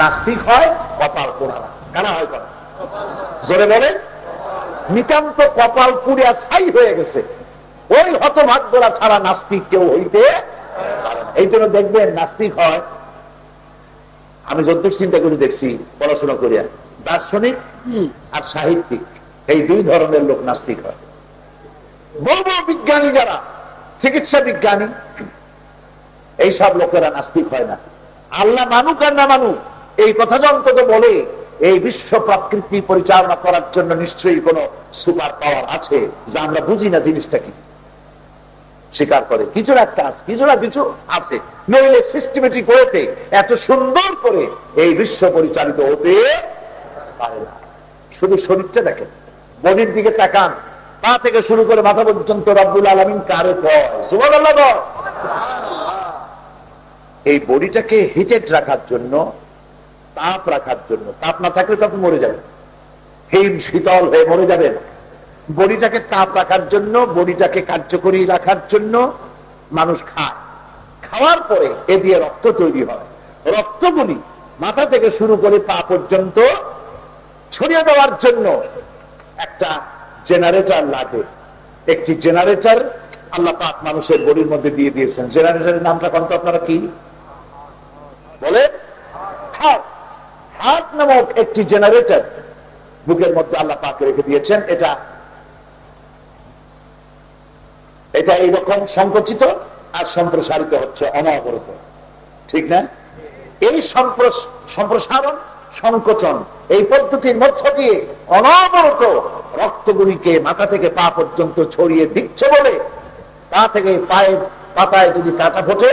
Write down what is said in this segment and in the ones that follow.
নাস্তিক হয় কপাল পোড়া। কারা হয়? করা জোরে বলে। নিতান্ত কপাল পুড়িয়া ছাই হয়ে গেছে, ওই হতভাগ্যরা ছাড়া নাস্তিক কেউ হইতে পারে না। এই জন্য দেখবেন নাস্তিক হয়, আমি যতটুকু চিন্তা করে দেখছি পড়াশোনা করিয়া, দার্শনিক আর সাহিত্যিক, এই দুই ধরনের লোক নাস্তিক হয়। বড় বড় বিজ্ঞানী যারা, চিকিৎসা বিজ্ঞানী, এইসব লোকেরা নাস্তিক হয় না। আল্লাহ মানুক আর না মানুক, এই কথাটা অন্তত বলে এই বিশ্ব প্রকৃতি পরিচালনা করার জন্য নিশ্চয়ই কোন সুপার পাওয়ার আছে যা আমরা বুঝি না, জিনিসটা কি স্বীকার করে। কিছু একটা আছে, কিছু না কিছু আছে, নইলে সিস্টেমেটিক ওয়েতে এত সুন্দর করে এই বিশ্ব পরিচালিত হতে পারে না। শুধু শরীরটা দেখেন, বডির দিকে তাকান, পা থেকে শুরু করে মাথা পর্যন্ত রব্বুল আলামিন কারে কয় সুবহানাল্লাহ। এই বডিটাকে হিটেড রাখার জন্য, তাপ রাখার জন্য, তাপ না থাকলে তো আপনি মরে যাবেন, হিম শীতল হয়ে মরে যাবেন। বডিটাকে তাপ রাখার জন্য, বডিটাকে কার্যকরী রাখার জন্য মানুষ খায়। খাওয়ার পরে এ দিয়ে রক্ত তৈরি হয়। রক্তগুলি মাথা থেকে শুরু করে পা পর্যন্ত ছড়িয়ে দেওয়ার জন্য একটা জেনারেটর লাগে। একটি জেনারেটর আল্লাহ পাক মানুষের বডির মধ্যে দিয়ে দিয়েছেন। জেনারেটরের নামটা কত আপনারা কি বলে? হার্ট। হার্ট নামক একটি জেনারেটর বুকের মধ্যে আল্লাহ পাক রেখে দিয়েছেন। এটা এইরকম সংকুচিত আর সম্প্রসারিত হচ্ছে অনবরত, ঠিক না? এই সম্প্রসারণ সংকোচন এই পদ্ধতির মধ্য দিয়ে অনবরত রক্তগুলিকে মাথা থেকে পা পর্যন্ত ছড়িয়ে দিচ্ছে বলে তা থেকে পায়ের পাতায় যদি কাটা ফোটে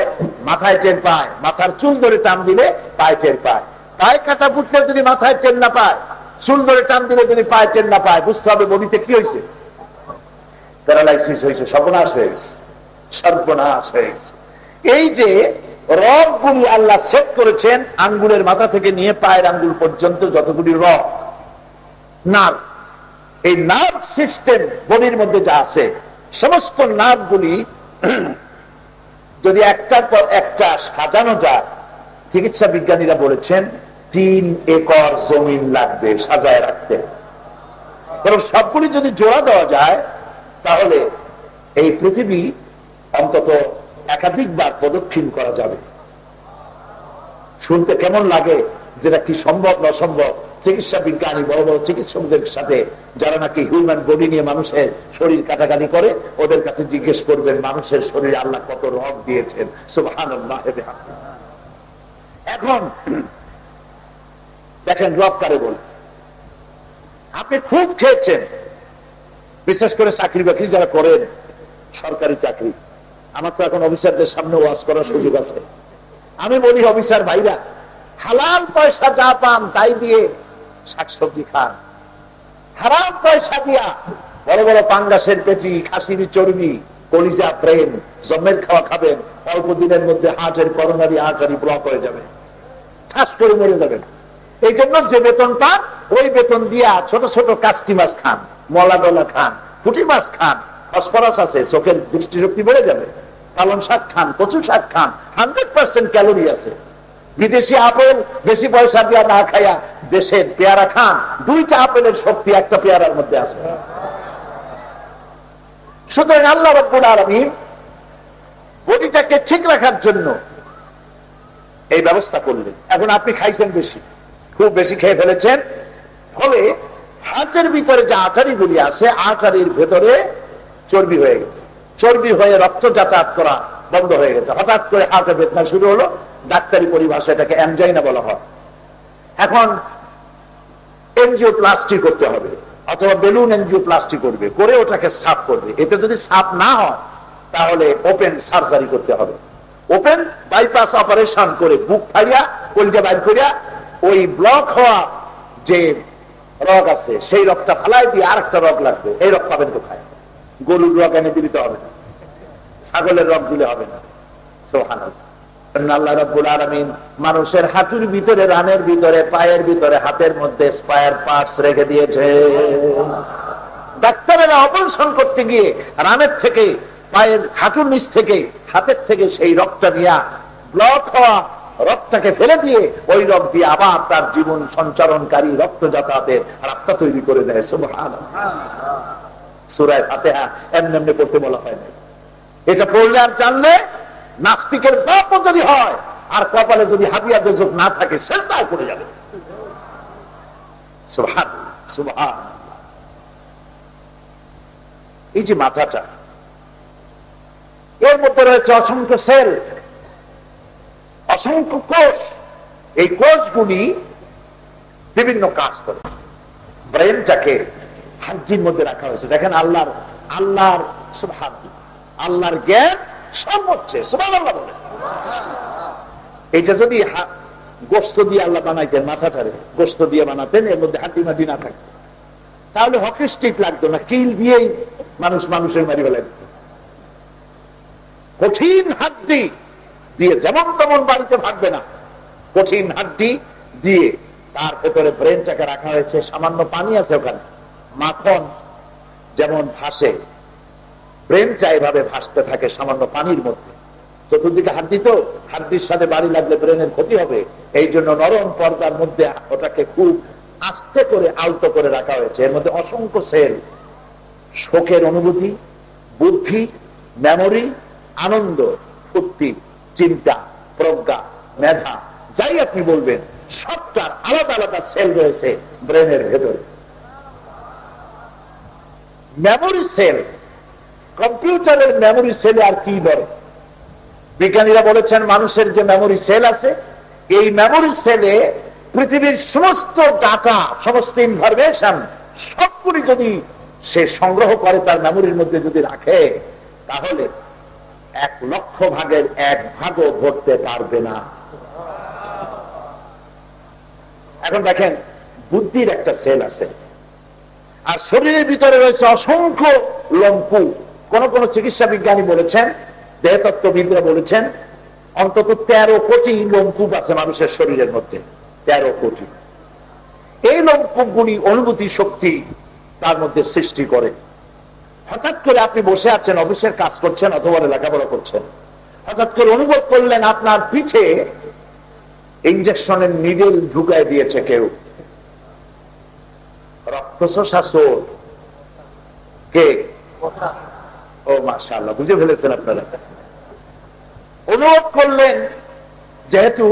মাথায় টের পায়, মাথার চুল ধরে টান দিলে পায়ে টের পায়। পায়ে কাটা ফুটলে যদি মাথায় টের না পায়, চুল ধরে টান দিলে যদি পায়ে টের না পায়, বুঝতে হবে বডিতে কি হয়েছে, প্যারালাইসিস হয়েছে, সর্বনাশ হয়ে গেছে, সর্বনাশ হয়ে গেছে। এই যে রগগুলি আল্লাহ সেট করেছেন আঙ্গুলের মাথা থেকে নিয়ে পায়ের আঙ্গুল পর্যন্ত যতগুলি রগ, নার্ভ, এই নার্ভ সিস্টেম বডির মধ্যে যা আছে সমস্ত নার্ভগুলি যদি একটার পর একটা সাজানো যায়, চিকিৎসা বিজ্ঞানীরা বলেছেন 3 একর জমিন লাগবে সাজায় রাখতে। এবং সবগুলি যদি জোড়া দেওয়া যায় তাহলে এই পৃথিবী অন্তত একাধিকবার প্রদক্ষিণ করা যাবে। শুনতে কেমন লাগে, যেটা কি সম্ভব না সম্ভব, চিকিৎসা বিজ্ঞানী বড় বড় চিকিৎসকদের সাথে যারা নাকি হিউম্যান বডি নিয়ে মানুষের শরীর কাটাকাটি করে, ওদের কাছে জিজ্ঞেস করবেন মানুষের শরীরে আল্লাহ কত রগ দিয়েছেন। সুবহানাল্লাহ। এখন দেখেন রগ কারে বলে। আপনি খুব খেয়েছেন, বিশেষ করে চাকরি বাকরি যারা করেন, সরকারি চাকরি, আমার তো এখন অফিসারদের সামনে ওয়াজ করার সুযোগ আছে। আমি বলি অফিসার ভাইরা, হালাল পয়সা যা পান তাই দিয়ে শাকসবজি খান, হারাম পয়সা দিয়া বড় বড় পাঙ্গাসের পেঁচি, খাসির চর্বি, কলিজা, ব্রেন, জমের খাওয়া খাবেন, অল্প দিনের মধ্যে হার্টের করোনারি আর্টারি ব্লক হয়ে যাবে, ঠাস করে মরে যাবেন। এই জন্য যে বেতন পান ওই বেতন দিয়া ছোট ছোট কাসকি মাছ খান, মলা ডলা খান, পুঁটি মাছ খান, ফসফরাস আছে, চোখের দৃষ্টিশক্তি বেড়ে যাবে, পালং শাক খান, কচু শাক খান, 100% ক্যালোরি আছে। বিদেশি আপেল বেশি পয়সা দিয়া না খাইয়া দেশের পেয়ারা খান, 2টা আপেলের শক্তি একটা পেয়ারার মধ্যে আছে। সুতরাং আল্লাহ রাব্বুল আলামিন বডিটাকে ঠিক রাখার জন্য এই ব্যবস্থা করলেন। এখন আপনি খাইছেন বেশি, খুব বেশি খেয়ে ফেলেছেন, ফলে হার্টের ভিতরে যে আর্টারিগুলি আছে, আর্টারির ভেতরে চর্বি হয়ে গেছে, চর্বি হয়ে রক্ত যাতায়াত করা বন্ধ হয়ে গেছে। হঠাৎ করে হার্টে বেদনা শুরু হলো, ডাক্তারি পরিভাষায় এটাকে অ্যানজাইনা বলা হয়। এখন এনজিওপ্লাস্টি করতে হবে, অথবা বেলুন এনজিওপ্লাস্টি করবে, করে ওটাকে সাফ করবে। এতে যদি সাফ না হয় তাহলে ওপেন সার্জারি করতে হবে। ওপেন বাইপাস অপারেশন করে বুক ফাইয়া কলজা বাইর করিয়া ওই ব্লক হওয়া যে রগ আছে সেই রগটা ফালাই দিয়ে আর একটা রগ লাগবে। এই রগ পাবেন কোথায়? গরুর রগ এনে দিতে হবে না, ছাগলের রগ দিলে হবে না। সুবহানাল্লাহ। আল্লাহ রাব্বুল আলামিন মানুষের হাঁটুর ভিতরে, রানের ভিতরে, পায়ের ভিতরে, হাতের মধ্যে স্পায়ার পার্টস রেখে দিয়েছে। ডাক্তারেরা অপারেশন করতে গিয়ে রানের থেকে, পায়ের হাঁটুর নিচ থেকে, হাতের থেকে সেই রক্তটা নিয়ে ব্লক হওয়া রক্তটাকে ফেলে দিয়ে ওই রক্ত দিয়ে আবার তার জীবন সঞ্চারণকারী রক্ত যাতায়াতের রাস্তা তৈরি করে দেয়। সুবহানাল্লাহ। সূরা ফাতিহা এমনি পড়তে বলা হয় না। এটা পড়লে আর জানলে নাস্তিকের বাপ যদি হয় আর কপালে যদি হাবিয়া দোজক না থাকে সেজদায় পড়ে যাবে। সুবহানাল্লাহ, সুবহানাল্লাহ। এই যে মাথাটা, এর মধ্যে রয়েছে অসংখ্য সেল, অসংখ্য কোষ। এই কোষগুলি বিভিন্ন কাজ করে। ব্রেনটাকে হাড্ডির মধ্যে রাখা হয়েছে। দেখেন আল্লাহর সুবহানাল্লাহ, আল্লাহর জ্ঞান সর্বোচ্চ। সুবহানাল্লাহ বলে। এইটা যদি গোস্ত দিয়ে আল্লাহ বানাইতেন, মাথাটারে গোস্ত দিয়ে বানাতেন, এর মধ্যে হাড্ডি মাড্ডি না থাকতো, তাহলে হকি স্টিক লাগতো না, কিল দিয়েই মানুষের মারি ফেলা দিত। কঠিন হাড্ডি দিয়ে যেমন তেমন বাড়িতে ভাগবে না, কঠিন হাড্ডি দিয়ে তার ভেতরে ব্রেনটাকে রাখা হয়েছে। সামান্য পানি আছে ওখানে, মাখন যেমন ভাসে, ব্রেনটা এভাবে ভাসতে থাকে সামান্য পানির মধ্যে। চতুর্দিকে হাড্ডি, তো হাড্ডির সাথে বাড়ি লাগলে ব্রেনের ক্ষতি হবে, এই জন্য নরম পর্দার মধ্যে ওটাকে খুব আস্তে করে আলতো করে রাখা হয়েছে। এর মধ্যে অসংখ্য সেল, শোকের অনুভূতি, বুদ্ধি, মেমোরি, আনন্দ, ফুর্তি, চিন্তা, প্রজ্ঞা, মেধা, যাই আপনি বলবেন, সবটার আলাদা আলাদা সেল রয়েছে ব্রেনের ভেতরে। মেমোরি সেল, কম্পিউটারের মেমোরি সেলে আর কি ধরে? বিজ্ঞানীরা বলেছেন মানুষের যে মেমোরি সেল আছে, এই মেমোরি সেলে পৃথিবীর সমস্ত ডাটা, সমস্ত ইনফরমেশন সবগুলি যদি সে সংগ্রহ করে তার মেমোরির মধ্যে যদি রাখে, তাহলে 1,00,000 ভাগের 1 ভাগও ধরতে পারবে না। এখন দেখেন, বুদ্ধির একটা সেল আছে, আর শরীরের ভিতরে রয়েছে অসংখ্য লম্ফু। কোন কোন চিকিৎসা বিজ্ঞানী বলেছেন, দেহতত্ত্ববিদরা বলেছেন, অন্তত 13 কোটি লোমকূপ আছে মানুষের শরীরের মধ্যে। 13 কোটি। এই লোমকূপগুলি অনুভূতি শক্তি তার মধ্যে সৃষ্টি করে। হঠাৎ করে আপনি বসে আছেন, অফিসের কাজ করছেন অথবা লেখাপড়া করছেন, হঠাৎ করে অনুভব করলেন আপনার পিঠে ইঞ্জেকশনের নিডেল ঢুকায় দিয়েছে কেউ। রক্তশ্বাসোর কে? ও মাশাআল্লাহ, বুঝে ফেলেছেন আপনারা। অনুভব করলেন যেহেতু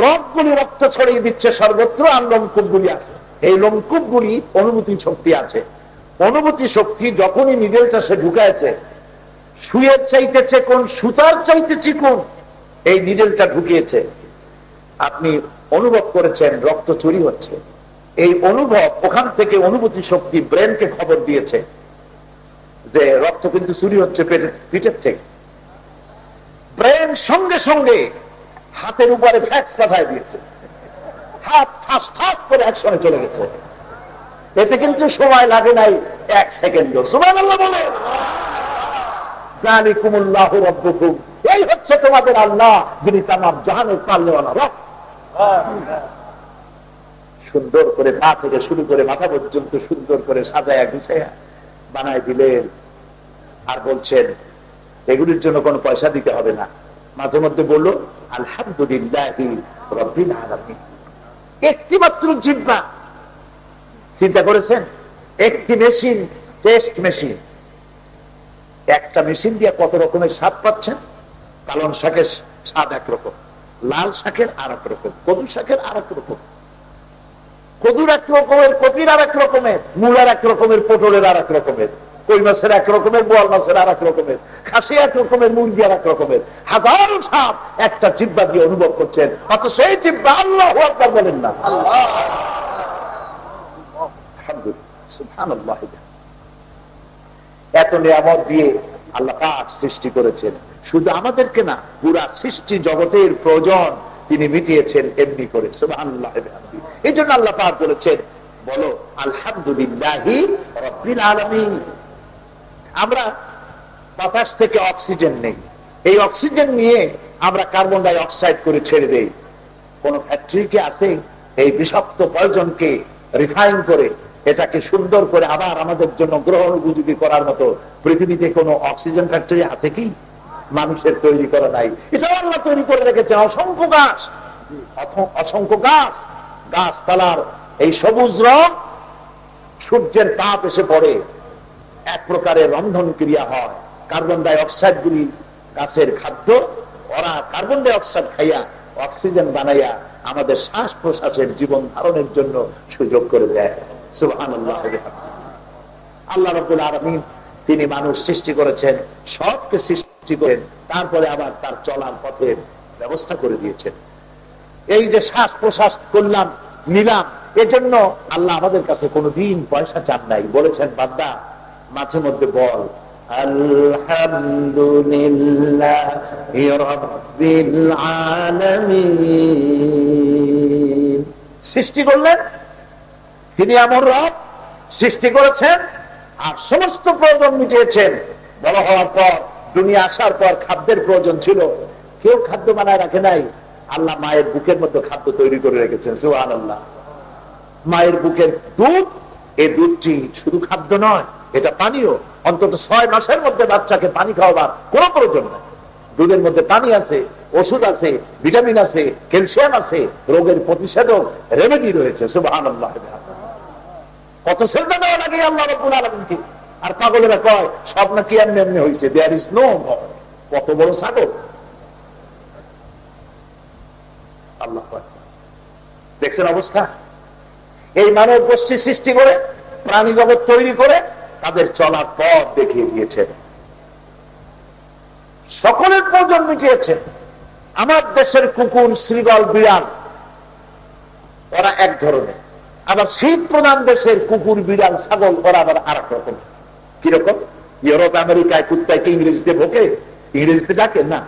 রক্তগুলি রক্ত ছড়িয়ে দিচ্ছে সর্বত্র, আর লোমকূপগুলি আছে, এই লোমকূপগুলি অনুভূতি শক্তি আছে। অনুভূতি শক্তি যখনই নিডেলটা সে ঢুকায়ছে, সুইয়ের চাইতে চিকন, সুতার চাইতে চিকন এই নিডেলটা ঢুকিয়েছে, আপনি অনুভব করেছেন রক্ত চুরি হচ্ছে। এই অনুভব, ওখান থেকে অনুভূতি শক্তি ব্রেনকে খবর দিয়েছে যে রক্ত কিন্তু চুরি হচ্ছে পিঠের থেকে। ব্রেন সঙ্গে সঙ্গে হাতের উপরে ফ্যাক্স পাঠায় দিয়েছে, হাত ঠাস ঠাস করে অ্যাকশনে চলে গেছে। এতে কিন্তু সময় লাগে নাই 1 সেকেন্ডও। সুবহানাল্লাহ বলে। যালিকুমুল্লাহু রাব্বুকুম, এই হচ্ছে তোমাদের আল্লাহ, যিনি তামাম জাহানের পালনেওয়ালা রব। সুন্দর করে পা থেকে শুরু করে মাথা পর্যন্ত সুন্দর করে সাজায়া গুছায়া বানায় দিলেন, আর বলছেন এগুলির জন্য কোনো পয়সা দিতে হবে না। মাঝে মধ্যে বললো আলহামদুলিল্লাহি রাব্বিল আলামিন। একটি মাত্র জিহ্বা, চিন্তা করেছেন? একটি মেশিন, টেস্ট মেশিন, একটা মেশিন দিয়ে কত রকমের স্বাদ পাচ্ছেন। পালং শাকের স্বাদ একরকম, লাল শাকের আর এক রকম, কদু শাকের আর এক রকম, কদুর এক রকমের, কপির আর এক রকমের, মূলার এক রকমের, পটলের আর এক রকমের, কই মাছের এক রকমের, বোয়াল মাছের আর এক রকমের, খাসি এক রকমের, মুরগি আর এক রকমের, হাজারো স্বাদ একটা জিহ্বা দিয়ে অনুভব করছেন। অত সেই জিহ্বা আল্লাহু আকবার বলেন না। সুবহানাল্লাহ। এত নিয়ামত দিয়ে আল্লাহ পাক সৃষ্টি করেছেন, শুধু আমাদেরকে না, পুরা সৃষ্টি জগতের প্রয়োজন তিনি মিটিয়েছেন এমনি করে। সুবহানাল্লাহ। এই জন্য আল্লাহ পাক বলেছেন, বলো আলহামদুলিল্লাহি রাব্বিল আলামিন। আমরা বাতাস থেকে অক্সিজেন নেই, এই অক্সিজেন নিয়ে আমরা কার্বন ডাই অক্সাইড করে ছেড়ে দেই। কোন ফ্যাক্টরিকে আছে এই বিষাক্ত পয়জনকে রিফাইন করে এটাকে সুন্দর করে আবার আমাদের জন্য গ্রহণ উপযোগী করার মতো পৃথিবীতে কোনো অক্সিজেন ফ্যাক্টরি আছে কি? মানুষের তৈরি করা নাই, এটা আল্লাহ তৈরি করে রেখেছে। অসংখ্য গাছ অসংখ্য গাছ, গাছপালার এই সবুজ রং, সূর্যের তাপ এসে পড়ে, এক প্রকারের রন্ধন ক্রিয়া হয়, কার্বন ডাই অক্সাইড গুলি গাছের খাদ্য, ওরা কার্বন ডাই অক্সাইড খাইয়া অক্সিজেন বানাইয়া আমাদের শ্বাস প্রশ্বাসের জীবন ধারণের জন্য সুযোগ করে দেয়। সুবহানাল্লাহ। আল্লাহ রাব্বুল আলামিন তিনি মানুষ সৃষ্টি করেছেন, সবকে সৃষ্টি করেন, তারপরে আবার তার চলার পথের ব্যবস্থা করে দিয়েছেন। এই যে শ্বাস প্রশ্বাস করলাম, নিলাম, এজন্য আল্লাহ আমাদের কাছে কোনোদিন পয়সা চান নাই। বলেছেন, বান্দা মাঝে মধ্যে বল আলহামদুলিল্লাহি রাব্বিল আলামিন। সৃষ্টি করলেন তিনি, এমন রব সৃষ্টি করেছেন আর সমস্ত প্রয়োজন মিটিয়েছেন। বড় হওয়ার পর, দুনিয়া আসার পর খাদ্যের প্রয়োজন ছিল, কেউ খাদ্য বানায় রাখে নাই, আল্লাহ মায়ের বুকের মধ্যে খাদ্য তৈরি করে রেখেছেন। সুবহানাল্লাহ। মায়ের বুকের দুধ, এই দুধটি শুধু খাদ্য নয়, এটা পানীয়। অন্তত 6 মাসের মধ্যে বাচ্চাকে পানি খাওয়াবার কোন প্রয়োজন নাই। দুধের মধ্যে পানি আছে, ওষুধ আছে, ভিটামিন আছে, ক্যালসিয়াম আছে, রোগের প্রতিষেধক রেমেডি রয়েছে। সুবহানাল্লাহ। কত শ্রদ্ধা দেওয়া লাগে আল্লাহ রাব্বুল আলামিনকে। আর পাগলেরা কয় সব নাকি এমনি এমনি হয়েছে, দেয়ার ইজ নো গড। কত বড় সাগর! আল্লাহ দেখছেন অবস্থা। এই মানব গোষ্ঠী সৃষ্টি করে, প্রাণী জগৎ তৈরি করে, তাদের চলার পথ দেখিয়ে দিয়েছেন, সকলের প্রয়োজন মিটিয়েছেন। আমার দেশের কুকুর, শ্রীগল, বিড়াল ওরা এক ধরনের, আবার শীত প্রধান দেশের কুকুর, বিড়াল, ছাগল ওরা আবার আর এক রকম। কিরকম? ইউরোপ আমেরিকায় কুত্তাকে ইংরেজিতে ভোকে, ইংরেজিতে ডাকে না।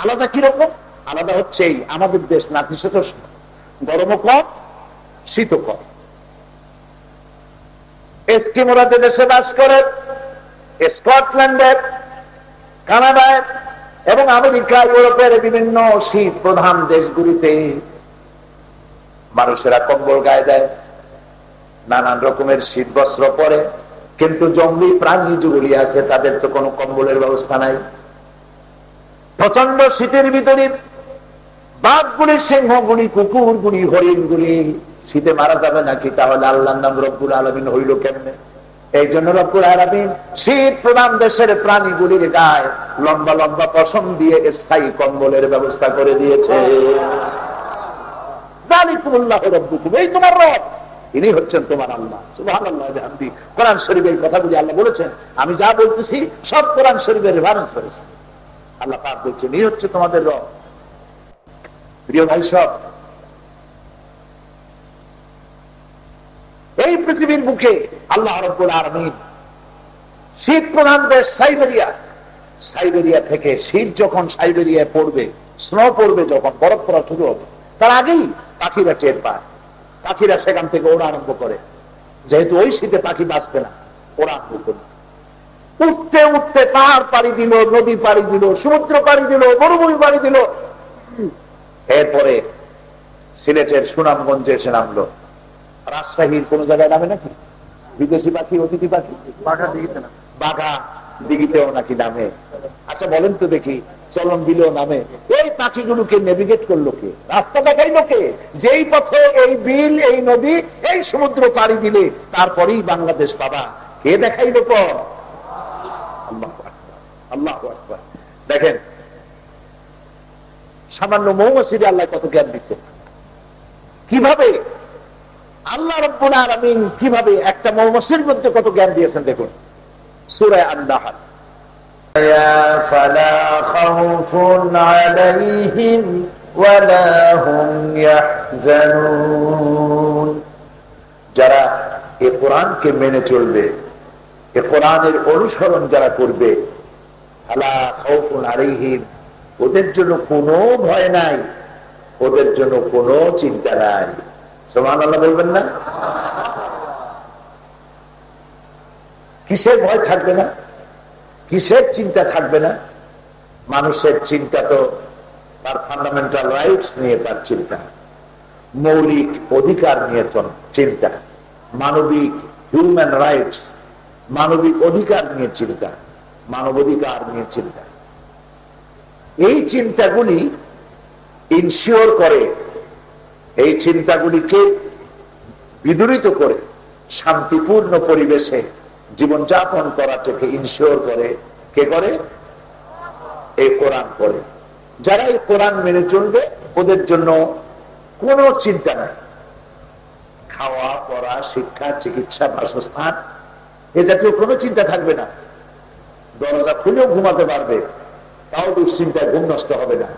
আলাদা কিরকম? আলাদা হচ্ছে আমাদের দেশ নাতিশীতোষ্ণ, গরমও কম, শীতও কম। এস্কিমোরা যে দেশে বাস করে, স্কটল্যান্ডে, কানাডায় এবং আমেরিকা, ইউরোপের বিভিন্ন শীত প্রধান দেশগুলিতে মানুষেরা কম্বল গায়ে দেয়, নানান রকমের শীত বস্ত্র পরে, কিন্তু জঙ্গলি প্রাণী যেগুলি আছে তাদের তো কোনো কম্বলের ব্যবস্থা নাই। প্রচন্ড শীতের ভিতরে বাঘগুলি, সিংহগুলি, কুকুরগুলি, হরিণগুলি শীতে মারা যাবে নাকি? তাহলে আল্লাহর নাম রব্বুল আলামিন হইল কেমনে? এই জন্য রব্বুল আলামিন শীত প্রধান দেশের প্রাণীগুলির গায়ে লম্বা লম্বা পশম দিয়ে স্থায়ী কম্বলের ব্যবস্থা করে দিয়েছে। যালিকুমুল্লাহু রাব্বুকুম, এই তোমার রব, ইনি হচ্ছেন তোমার আল্লাহ। সুবহানাল্লাহ। কোরআন শরীফে এই কথাগুলি আল্লাহ বলেছেন। আমি যা বলতেছি সব কোরআন শরীফের রেফারেন্স করেছে। আল্লাহ পাক বলছেন, এই হচ্ছে তোমাদের রব। প্রিয় ভাই সব, এই পৃথিবীর বুকে আল্লাহ রাব্বুল আলামিন শীত প্রধান দেশ সাইবেরিয়া, সাইবেরিয়া থেকে শীত যখন সাইবেরিয়ায় পড়বে, স্নো পড়বে, যখন বরফ পড়া শুরু হবে, তার আগেই পাখিরা টের পায়। পাখিরা সেখান থেকে ওড়া আরম্ভ করে, যেহেতু ওই শীতে পাখি বাঁচবে না, ওড়া আরম্ভ করে উঠতে উঠতে পাহাড় পাড়ি দিল, নদী পাড়ি দিল, সমুদ্র পাড়ি দিল, মরুভূমি পাড়ি দিল। এরপরে সিলেটের সুনামগঞ্জে এসে নামলো। রাজশাহীর কোন জায়গায় নামে নাকি বিদেশি পাখি, অতিথি পাখি? বাঘা দিঘিতে না, বাঘা দিঘিতেও নাকি নামে। আচ্ছা বলেন তো দেখি, চলন দিলেও নামে। এই পাখিগুলোকে নেভিগেট করলো কে? রাস্তা দেখাইলো কে? যেই পথে এই বিল, এই নদী, এই সমুদ্র পাড়ি দিলে তারপরেই বাংলাদেশ পাবা, কে দেখাইলো পর? আল্লাহু আকবার, আল্লাহু আকবার। দেখেন সামান্য মৌমাছিরে আল্লাহ কত জ্ঞান দিচ্ছে। কিভাবে আল্লাহ রাব্বুল আলামিন কিভাবে একটা মৌমাছির মধ্যে কত জ্ঞান দিয়েছেন দেখুন। সূরা আন-নাহল, ফালা খাউফুন আলাইহিম ওয়ালা হুম ইয়াহজানুন। যারা এই কোরআনকে মেনে চলবে, এই কোরআনের অনুসরণ যারা করবে, ফালা খাউফুন আলাইহিম, ওদের জন্য কোনো ভয় নাই, ওদের জন্য কোনো চিন্তা নাই। সুবহানাল্লাহ বলবেন না? কিসের ভয় থাকবে না? কিসের চিন্তা থাকবে না? মানুষের চিন্তা তো তার ফান্ডামেন্টাল রাইটস নিয়ে তার চিন্তা, মৌলিক অধিকার নিয়ে চিন্তা, মানবিক হিউম্যান রাইটস, মানবিক অধিকার নিয়ে চিন্তা, মানবাধিকার নিয়ে চিন্তা। এই চিন্তাগুলি ইনশিওর করে, এই চিন্তাগুলিকে বিদূরিত করে শান্তিপূর্ণ পরিবেশে জীবনযাপন করাটাকে ইনশিওর করে কে করে? এই কোরআন পড়ে। যারা এই কোরআন মেনে চলবে ওদের জন্য কোনো চিন্তা নাই, খাওয়া পড়া শিক্ষা চিকিৎসা বাসস্থান এ জাতীয় কোনো চিন্তা থাকবে না। দরজা খুলেও ঘুমাতে পারবে, তাও দুশ্চিন্তায় ঘুম নষ্ট হবে না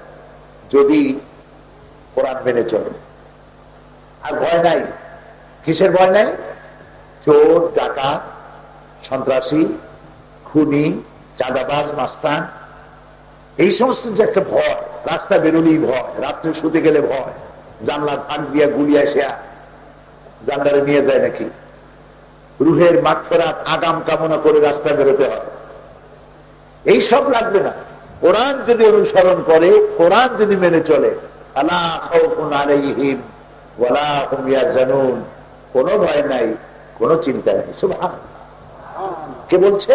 যদি কোরআন মেনে চলে। আর ভয় নাই, কিসের ভয় নাই? চোর ডাকাত সন্ত্রাসী খুনি চাঁদাবাজ মাস্তান এই সমস্ত যে একটা ভয়, রাস্তা বেরোলেই ভয়, রাত্রে শুতে গেলে ভয়, জানলা ফাঁক দিয়া গুলি আসিয়া জানলারে নিয়ে যায় নাকি, রুহের মাগফিরাত আগাম কামনা করে রাস্তা বেরোতে হয়, এই সব লাগবে না। কোরআন যদি অনুসরণ করে, কোরআন যদি মেনে চলে, আলা খাউফুন আলাইহিম ওয়ালা হুম ইয়াহজানুন, কোনো ভয় নাই, কোনো চিন্তা নাই। সুবহানাল্লাহ। কে বলছে?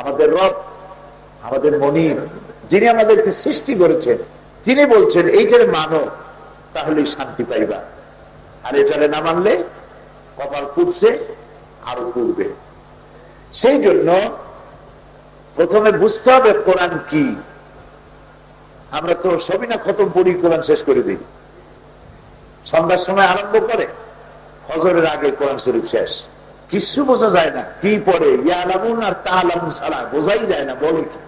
আমাদের রব, আমাদের মনিব, যিনি আমাদেরকে সৃষ্টি করেছেন, তিনি বলছেন এইটারে মানো, তাহলেই শান্তি পাইবা। আর এটারে না মানলে কপাল পুড়ছে, আরো পুড়বে। সেই জন্য প্রথমে বুঝতে হবে কোরআন কি। আমরা তো সবই না খতম পড়ি, কোরআন শেষ করে দিই। সন্ধ্যার সময় আরম্ভ করে, ফজরের আগে কোরআন শরীফ শেষ। কিছু বোঝা যায় না কি পড়ে, ইয়ালামুন আর তাআলামুন ছাড়া বোঝাই যায় না বলে কি।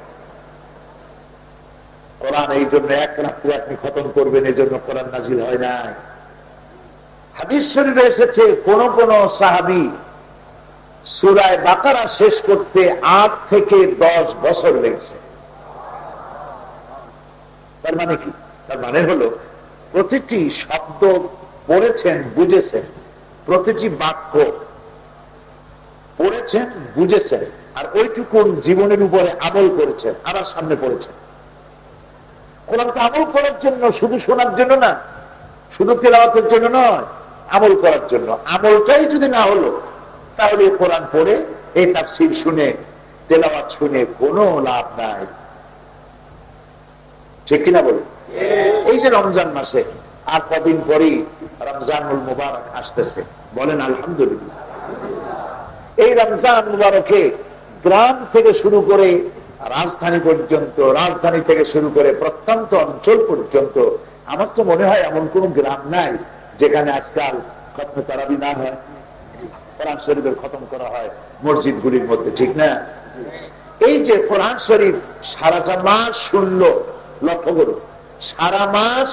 কোরআন এই জন্য এক রাত্রে আপনি খতম করবেন, এই জন্য কোরআন নাজিল হয় না। হাদিস শরীফে এসেছে কোন কোন সাহাবী সূরা বাকারা শেষ করতে 8 থেকে 10 বছর লেগেছে। তার মানে কি? তার মানে হলো প্রতিটি শব্দ পড়েছেন, বুঝেছেন, প্রতিটি বাক্য পড়েছেন, বুঝেছেন, আর ওইটুকু জীবনের উপরে আমল করেছেন, আবার সামনে পড়েছেন। কোরআনকে আমল করার জন্য, শুধু শোনার জন্য না, শুধু তেলাওয়াতের জন্য নয়, আমল করার জন্য। আমলটাই যদি না হলো, তাহলে কোরআন পড়ে এই তাফসীর শুনে তেলাওয়াত শুনে কোনো লাভ নাই। ঠিক কিনা বলি? এই যে রমজান মাসে আর কদিন পরেই রমজানুল মুবারক আসতেছে, বলেন আলহামদুলিল্লাহ। এই রমজান মুবারকে গ্রাম থেকে শুরু করে রাজধানী পর্যন্ত, রাজধানী থেকে শুরু করে প্রত্যন্ত অঞ্চল পর্যন্ত, আমার তো মনে হয় এমন কোন গ্রাম নাই যেখানে আজকাল খতমে তারাবি না হয়, কোরআন শরীফের খতম করা হয় মসজিদ গুলির মধ্যে, ঠিক না? এই যে কোরআন শরীফ সারাটা মাস শুনলো, লক্ষ্য করুন, সারা মাস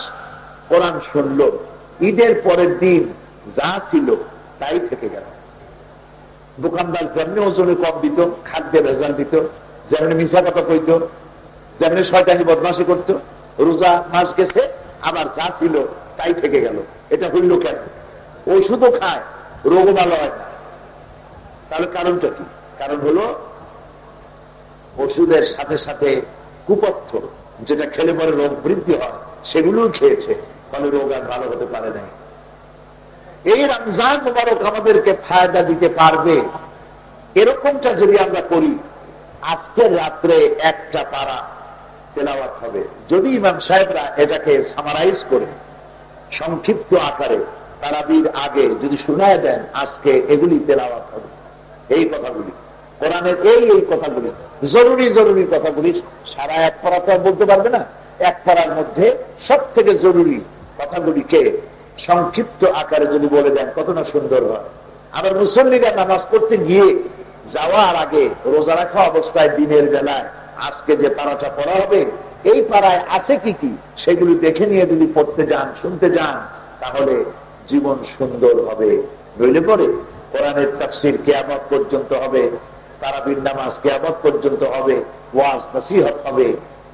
কোরআন শুনলো, ঈদের পরের দিন যা ছিল তাই থেকে গেল। দোকানদার যেমনি ওজনে কম দিত, খাদ্যে ভেজাল দিত, যেমনি মিশা কথা কইত, যেমনি শয়তানি বদমাশি করত, রোজা মাস গেছে, আবার যা ছিল তাই থেকে গেল। এটা হইল কেন? ওষুধও খায়, রোগও ভালো হয় না। তাহলে কারণটা কি? কারণ হলো ওষুধের সাথে সাথে কুপথ্য, যেটা খেলে পরে রোগ বৃদ্ধি হয়, সেগুলোও খেয়েছে, ফলে রোগ আর ভালো হতে পারে নাই। এই রমজান মুবারক আমাদেরকে ফায়দা দিতে পারবে, এরকমটা যদি আমরা করি, আজকের রাত্রে একটা পারা তেলাওয়াত হবে। যদি ইমাম সাহেবরা এটাকে সামারাইজ করে সংক্ষিপ্ত আকারে তারাবির আগে যদি শুনায় দেন, আজকে এগুলি তেলাওয়াত হবে, এই কথাগুলি কোরআনের, এই কথাগুলি জরুরি জরুরি কথাগুলি সারা এক পারা তো আর বলতে পারবে না। এক পারার মধ্যে সব থেকে জরুরি কথাগুলিকে সংক্ষিপ্ত আকারে যদি বলে দেন, কত না সুন্দর হয়। আবার মুসল্লিরা নামাজ পড়তে গিয়ে যাওয়ার আগে রোজা রাখা অবস্থায় দিনের বেলায় আজকে যে পারাটা পড়া হবে, এই পারায় আছে কি কি, সেগুলি দেখে নিয়ে যদি পড়তে যান, শুনতে যান, তাহলে জীবন সুন্দর হবে। নইলে পরে কোরআনের তাফসীর কিয়ামত পর্যন্ত হবে, তারাবির নামাজ কিয়ামত পর্যন্ত হবে, ওয়াজ নসিহত হবে,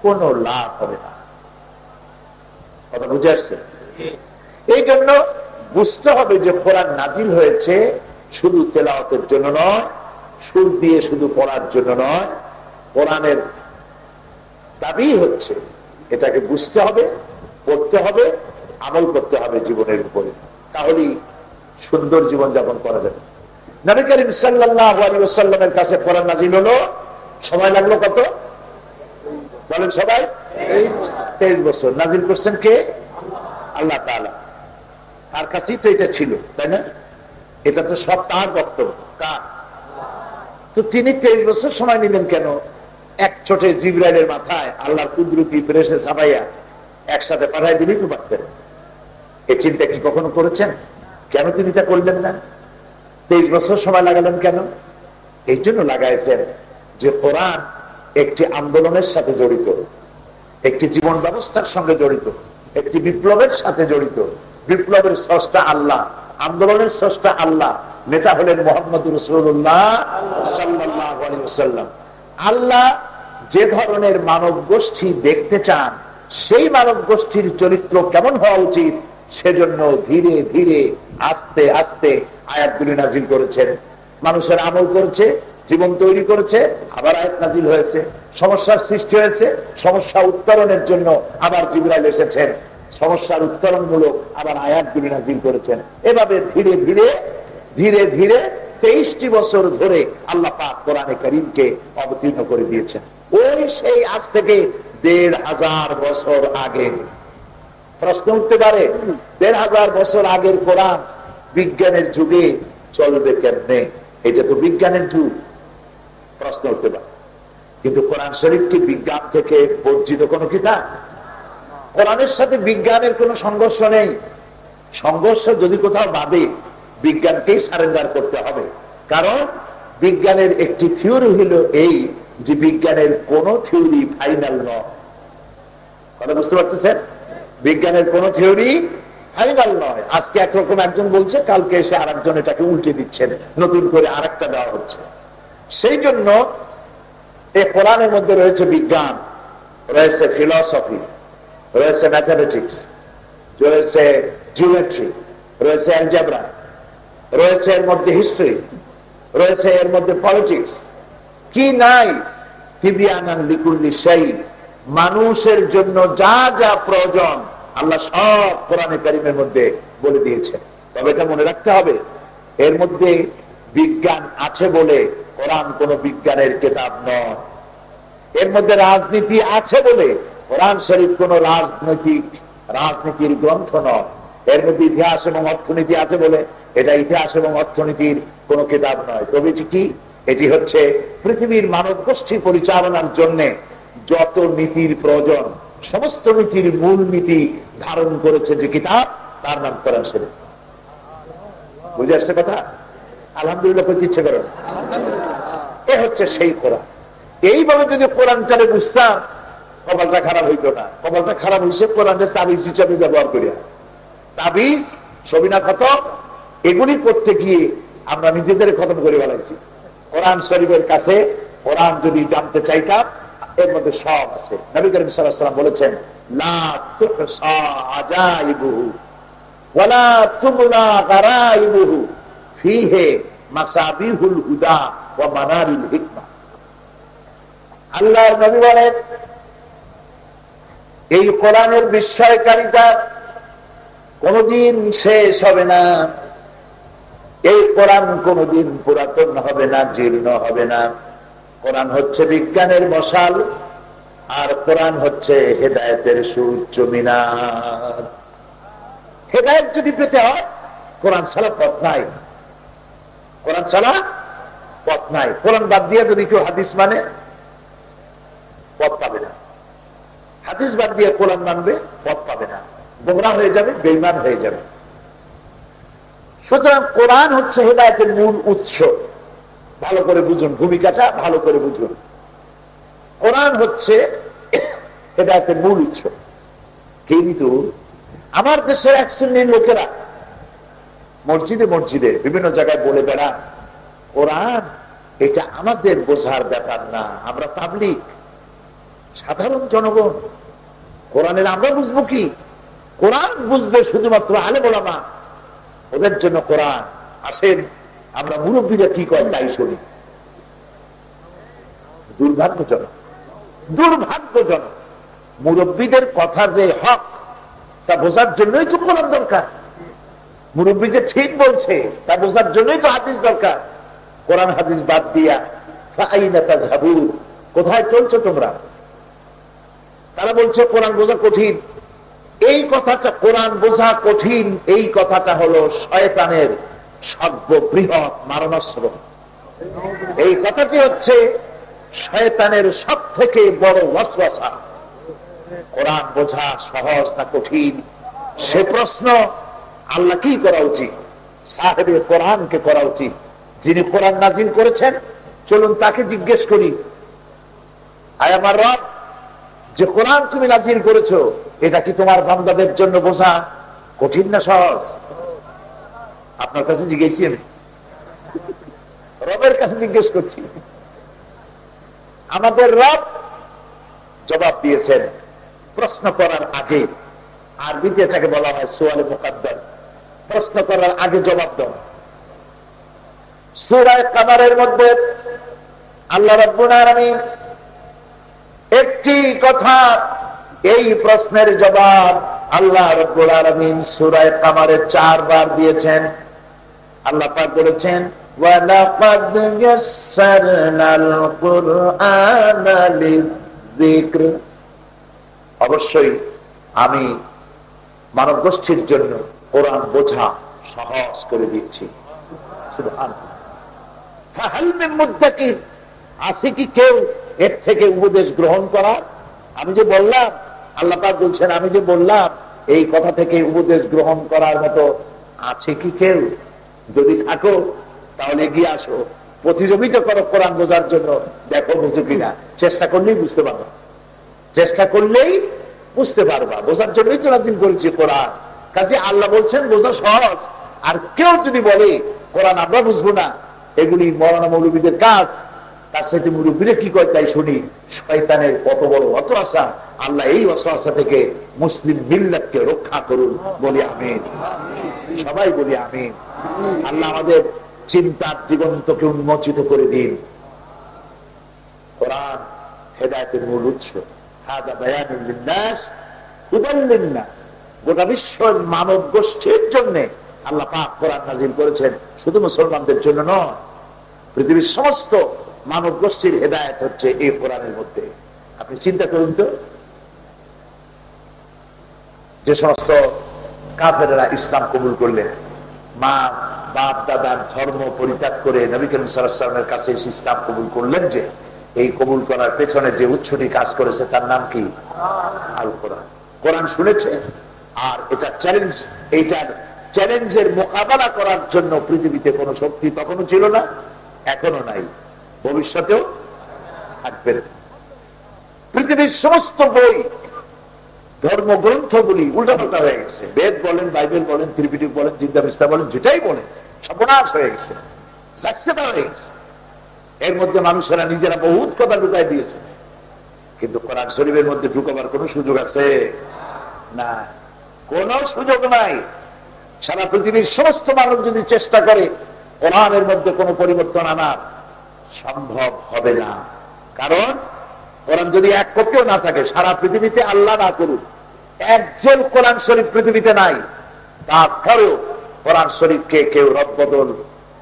কোনো লাভ হবে না। কথা বুঝে আসছে? এই জন্য বুঝতে হবে যে কোরআন নাজিল হয়েছে শুধু তেলাওয়াতের জন্য নয়, সুর দিয়ে শুধু পড়ার জন্য নয়। কোরআনের দাবি হচ্ছে এটাকে বুঝতে হবে, পড়তে হবে, আমল করতে হবে জীবনের উপরে, তাহলেই সুন্দর জীবন যাপন করা যাবে। নবী করিম সাল্লাল্লাহু আলাইহি ওয়াসাল্লামের কাছে কোরআন নাজিল হলো, সময় লাগলো কত? বলেন সবাই? 23 বছর নাজিল করছেন কে? আল্লাহ তাআলা। তার কাছেই তো এটা ছিল, তাই না? এটা তো সব তার বক্তব্য। কার? তো তিনি 23 বছর সময় নিলেন কেন? এক ছোটে জিবরাইলের মাথায় আল্লাহর কুদরতি প্রেসে ছাপাইয়া একসাথে পাঠাই দিলেই তো পারতেন। এই চিন্তা কি কখনো করেছেন? কেন তিনি তা করলেন না? 23 বছর সময় লাগালেন কেন? এই জন্য লাগাইছেন যে কোরআন একটি আন্দোলনের সাথে জড়িত, একটি জীবন ব্যবস্থার সঙ্গে জড়িত, একটি বিপ্লবের সাথে জড়িত। বিপ্লবের স্রষ্টা আল্লাহ, আন্দোলনের স্রষ্টা আল্লাহ, নেতা হলেন মুহাম্মদ রাসূলুল্লাহ সাল্লাল্লাহু আলাইহি ওয়াসাল্লাম। আল্লাহ যে ধরনের মানব গোষ্ঠী দেখতে চান, সেই মানব গোষ্ঠীর চরিত্র কেমন হওয়া উচিত, সেজন্য ধীরে ধীরে আস্তে আস্তে আয়াতগুলি নাজিল করেছেন। মানুষের আমল করেছে, জীবন তৈরি করেছে, আবার আয়াত নাজিল হয়েছে। সমস্যার সৃষ্টি হয়েছে, সমস্যা উত্তরণের জন্য আবার জিবরাইল এসেছেন, সমস্যার উত্তরণমূলক আবার আয়াতগুলি নাজিল করেছেন। এভাবে ধীরে ধীরে ধীরে ধীরে 23টি বছর ধরে আল্লাহ পাক কোরআনে কারীমকে অবতীর্ণ করে দিয়েছেন। ওই সেই আজ থেকে 1500 বছর আগে। প্রশ্ন উঠতে পারে, 1500 বছর আগের কোরআন বিজ্ঞানের যুগে চলবে কেমনে? এটা তো বিজ্ঞানের যুগ। প্রশ্ন উঠতে পারে, কিন্তু কোরআন শরীফ কি বিজ্ঞান থেকে বর্জিত কোনো কিতাব? কোরআনের সাথে বিজ্ঞানের কোনো সংঘর্ষ নেই। সংঘর্ষ যদি কোথাও বাদে, বিজ্ঞানকেই সারেন্ডার করতে হবে। কারণ বিজ্ঞানের একটি থিওরি হলো এই যে বিজ্ঞানের কোন থিওরি ফাইনাল নয়। কথা বুঝতে পারতেছেন? বিজ্ঞানের কোন থিওরি ফাইনাল নয়। আজকে একরকম একজন বলছে, কালকে এসে আরেকজন এটাকে উল্টে দিচ্ছেন, নতুন করে আরেকটা দেওয়া হচ্ছে। সেই জন্য এই কোরআনের মধ্যে রয়েছে বিজ্ঞান, রয়েছে ফিলসফি, রয়েছে ম্যাথমেটিক্স, রয়েছে জিওমেট্রি, রয়েছে অ্যালজেব্রা, রয়েছে এর মধ্যে হিস্ট্রি, রয়েছে এর মধ্যে পলিটিক্স। কি নাই? তিবিয়ানান লিকুল্লি শাই, মানুষের জন্য যা যা প্রয়োজন আল্লাহ সব কোরআনে কারীমের মধ্যে বলে দিয়েছেন। তবে এটা মনে রাখতে হবে, এর মধ্যে বিজ্ঞান আছে বলে কোরআন কোন বিজ্ঞানের কিতাব নয়। এর মধ্যে রাজনীতি আছে বলে কোরআন শরীফ কোন রাজনীতির গ্রন্থ নয়। এর মধ্যে ইতিহাস এবং অর্থনীতি আছে বলে এটা ইতিহাস এবং অর্থনীতির কোন কিতাব নয়। তবে এটি কি? এটি হচ্ছে পৃথিবীর মানব গোষ্ঠী পরিচালনার জন্য যত নীতির প্রয়োজন, সমস্ত নীতির মূল নীতি ধারণ করেছে যে কিতাব, তার নাম কোরআন শরীফ। বুঝে আসছে কথা? আলহামদুলিল্লাহ করতে ইচ্ছে করেন। এ হচ্ছে সেই কোরআন। এইভাবে যদি কোরআনটারে বুঝতাম, কপালটা খারাপ হইতো না। কপালটা খারাপ হয়েছে কোরআনের তাবিজ হিসাবে ব্যবহার করিয়া। তাবিজ, সবিনা খতম, এগুলি করতে গিয়ে আমরা নিজেদের খতম করে ফেলাইছি। কোরআন শরীফের কাছে কোরআন যদি জানতে চাইতাম, এর মধ্যে সব আছে। নবী করিম সাল্লাল্লাহু আলাইহি ওয়াসাল্লাম বলেছেন, লা তুহসা আজাইবুহু ওয়ালা তুমলা গারাইবুহু ফীহি মাসাবিহুল হুদা ওয়া মানারিল হিকমা। আল্লাহর নবী বলেন, এই কোরআনের বিস্ময়কারিতা কোনদিন শেষ হবে না। এই কোরআন কোনদিন পুরাতন হবে না, জীর্ণ হবে না। কোরআন হচ্ছে বিজ্ঞানের মশাল, আর কোরআন হচ্ছে হেদায়েতের সুউচ্চ মিনার। হেদায়েত যদি পেতে হয়, কোরআন ছাড়া পথ নাই। কোরআন ছাড়া পথ নাই। কোরআন বাদ দিয়ে যদি কেউ হাদিস মানে, পথ পাবে না। হাদিস বাদ দিয়ে কোরআন মানবে, পথ পাবে না। গোমরাহ হয়ে যাবে, বেঈমান হয়ে যাবে। সুতরাং কোরআন হচ্ছে হেদায়েতের মূল উৎস। ভালো করে বুঝুন, ভূমিকাটা ভালো করে বুঝুন। কোরআন হচ্ছে হেদায়েতের মূল উৎস। কিন্তু আমার দেশের এক শ্রেণীর লোকেরা মসজিদে মসজিদে বিভিন্ন জায়গায় বলে বেড়ান, কোরআন এটা আমাদের বোঝার ব্যাপার না, আমরা পাবলিক, সাধারণ জনগণ, কোরআনের আমরা বুঝবো কি? কোরআন বুঝবে শুধুমাত্র আলেম ওলামা, ওদের জন্য কোরআন। আসেন আমরা মুরব্বীরা কি কয় তাই শুনি। দুর্ভাগ্যজনক, দুর্ভাগ্যজনক। মুরব্বীদের কথা যে হক, তা বোঝার জন্যই তো কোরআন দরকার। মুরব্বী যে ঠিক বলছে, তা বোঝার জন্যই তো হাদিস দরকার। কোরআন হাদিস বাদ দিয়া ফাআইনা তাযহাবুন, কোথায় চলছো তোমরা? তারা বলছে কোরআন বোঝা কঠিন। এই কথাটা, কোরআন বোঝা কঠিন, এই কথাটা হলো শয়তানের সর্ববৃহৎ মারণাস্ত্র। এই কথাটি হচ্ছে শয়তানের সব থেকে বড় ওয়াসওয়াসা। কোরআন বোঝা সহজ না কঠিন, সে প্রশ্ন আল্লাহ কি করা উচিত? সাহেবে কোরআনকে করা উচিত। যিনি কোরআন নাজিল করেছেন, চলুন তাকে জিজ্ঞেস করি, আয় আমার রব, যে কোরআন তুমি নাজিল করেছো, এটা কি তোমার বান্দাদের জন্য বোঝা কঠিন না সহজ? আপনার কাছে জিজ্ঞেসি, আমি রবের কাছে জিজ্ঞেস করছি। আমাদের রব জবাব দিয়েছেন প্রশ্ন করার আগে। আরবিতে এটাকে বলা হয় সুয়ালে মুকাদ্দার, প্রশ্ন করার আগে জবাব দাও। সূরা কামারের মধ্যে আল্লাহ রাব্বুল আলামিন একটি কথা, এই প্রশ্নের জবাব আল্লাহ রাব্বুল আলামিন সূরা কামারে 4 বার দিয়েছেন। আল্লাহ পাক বলেছেন, ওয়ালাকাদ ইয়াসসারনাল কুরআনা লিযিকর, অবশ্যই আমি মানব গোষ্ঠীর জন্য কোরআন বোঝা সহজ করে দিয়েছি। সুবহানাল্লাহ। ফাহাল মিন মুদ্দাকির, আছে কি কেউ এর থেকে উপদেশ গ্রহণ করার? আমি যে বললাম, আল্লাহ পাক বলছেন, আমি যে বললাম এই কথা থেকে উপদেশ গ্রহণ করার মতো আছে কি কেউ? যদি থাকো তাহলে এগিয়ে আসো, প্রতিযোগিতা করো কোরআন বোঝার জন্য, দেখো বুঝো কিনা। চেষ্টা করলেই বুঝতে পারবা, চেষ্টা করলেই বুঝতে পারবা। বোঝার জন্যই তো নাজিল করেছি কোরআন। কাজে আল্লাহ বলছেন বোঝা সহজ। আর কেউ যদি বলে কোরআন আমরা বুঝবো না, এগুলি মৌলানা মৌলবীদের কাজ, তার সাথে মুরব্বীরা কি করে তাই শুনি। শয়তানের কত বড় ওয়াসওয়াসা! আল্লাহ এই ওয়াসওয়াসা থেকে মুসলিম মিল্লাতকে রক্ষা করুন, বলি আমিন। সবাই বলি আমিন। আল্লাহ আমাদের চিন্তার দিগন্তকে উন্মোচিত করে দিন। কোরআন হেদায়েতের মূল উৎস। হাদা বায়ানুল লিন্নাস হুদাল লিন্নাস, গোটা বিশ্বের মানব গোষ্ঠীর জন্য আল্লাহ পাক কোরআন নাজিল করেছেন, শুধু মুসলমানদের জন্য নয়। পৃথিবীর সমস্ত মানব গোষ্ঠীর হেদায়েত হচ্ছে এই কোরআনের মধ্যে। আপনি চিন্তা করুন তো, যে সমস্ত কাফেররা ইসলাম কবুল করলেন, মা বাপ দাদার ধর্ম পরিত্যাগ করে নবী করিম সাল্লাল্লাহু আলাইহি ওয়াসাল্লামের কাছে এসে ইসলাম কবুল করলেন, যে এই কবুল করার পেছনে যে উৎসটি কাজ করেছে তার নাম কি? আল কোরআন। কোরআন শুনেছে, আর এটা চ্যালেঞ্জ, এইটার চ্যালেঞ্জের মোকাবেলা করার জন্য পৃথিবীতে কোন শক্তি তখনও ছিল না, এখনো নাই, ভবিষ্যতেও থাকবে না। পৃথিবীর সমস্ত বই, ধর্মগ্রন্থগুলি উল্টাপাল্টা হয়ে গেছে। বেদ বলেন, বাইবেল বলেন, ত্রিপিটক বলেন, জিন্দাবিস্তা বলেন, যেটাই বলেন, সর্বনাশ হয়ে গেছে, যাচ্ছেটা হয়ে গেছে। এর মধ্যে মানুষেরা নিজেরা বহুত কথা ঢুকাই দিয়েছে, কিন্তু কোরআন শরীফের মধ্যে ঢুকাবার কোন সুযোগ আছে? না, কোন সুযোগ নাই। সারা পৃথিবীর সমস্ত মানুষ যদি চেষ্টা করে কোরআনের মধ্যে কোনো পরিবর্তন আনার, সম্ভব হবে না। কারণ কোরআন যদি এক কপিও না থাকে, সারা পৃথিবীতে আল্লাহ না করুক একজন কোরআন শরীফ পৃথিবীতে নাই, তারপরেও কোরআন শরীফকে কেউ রদবদল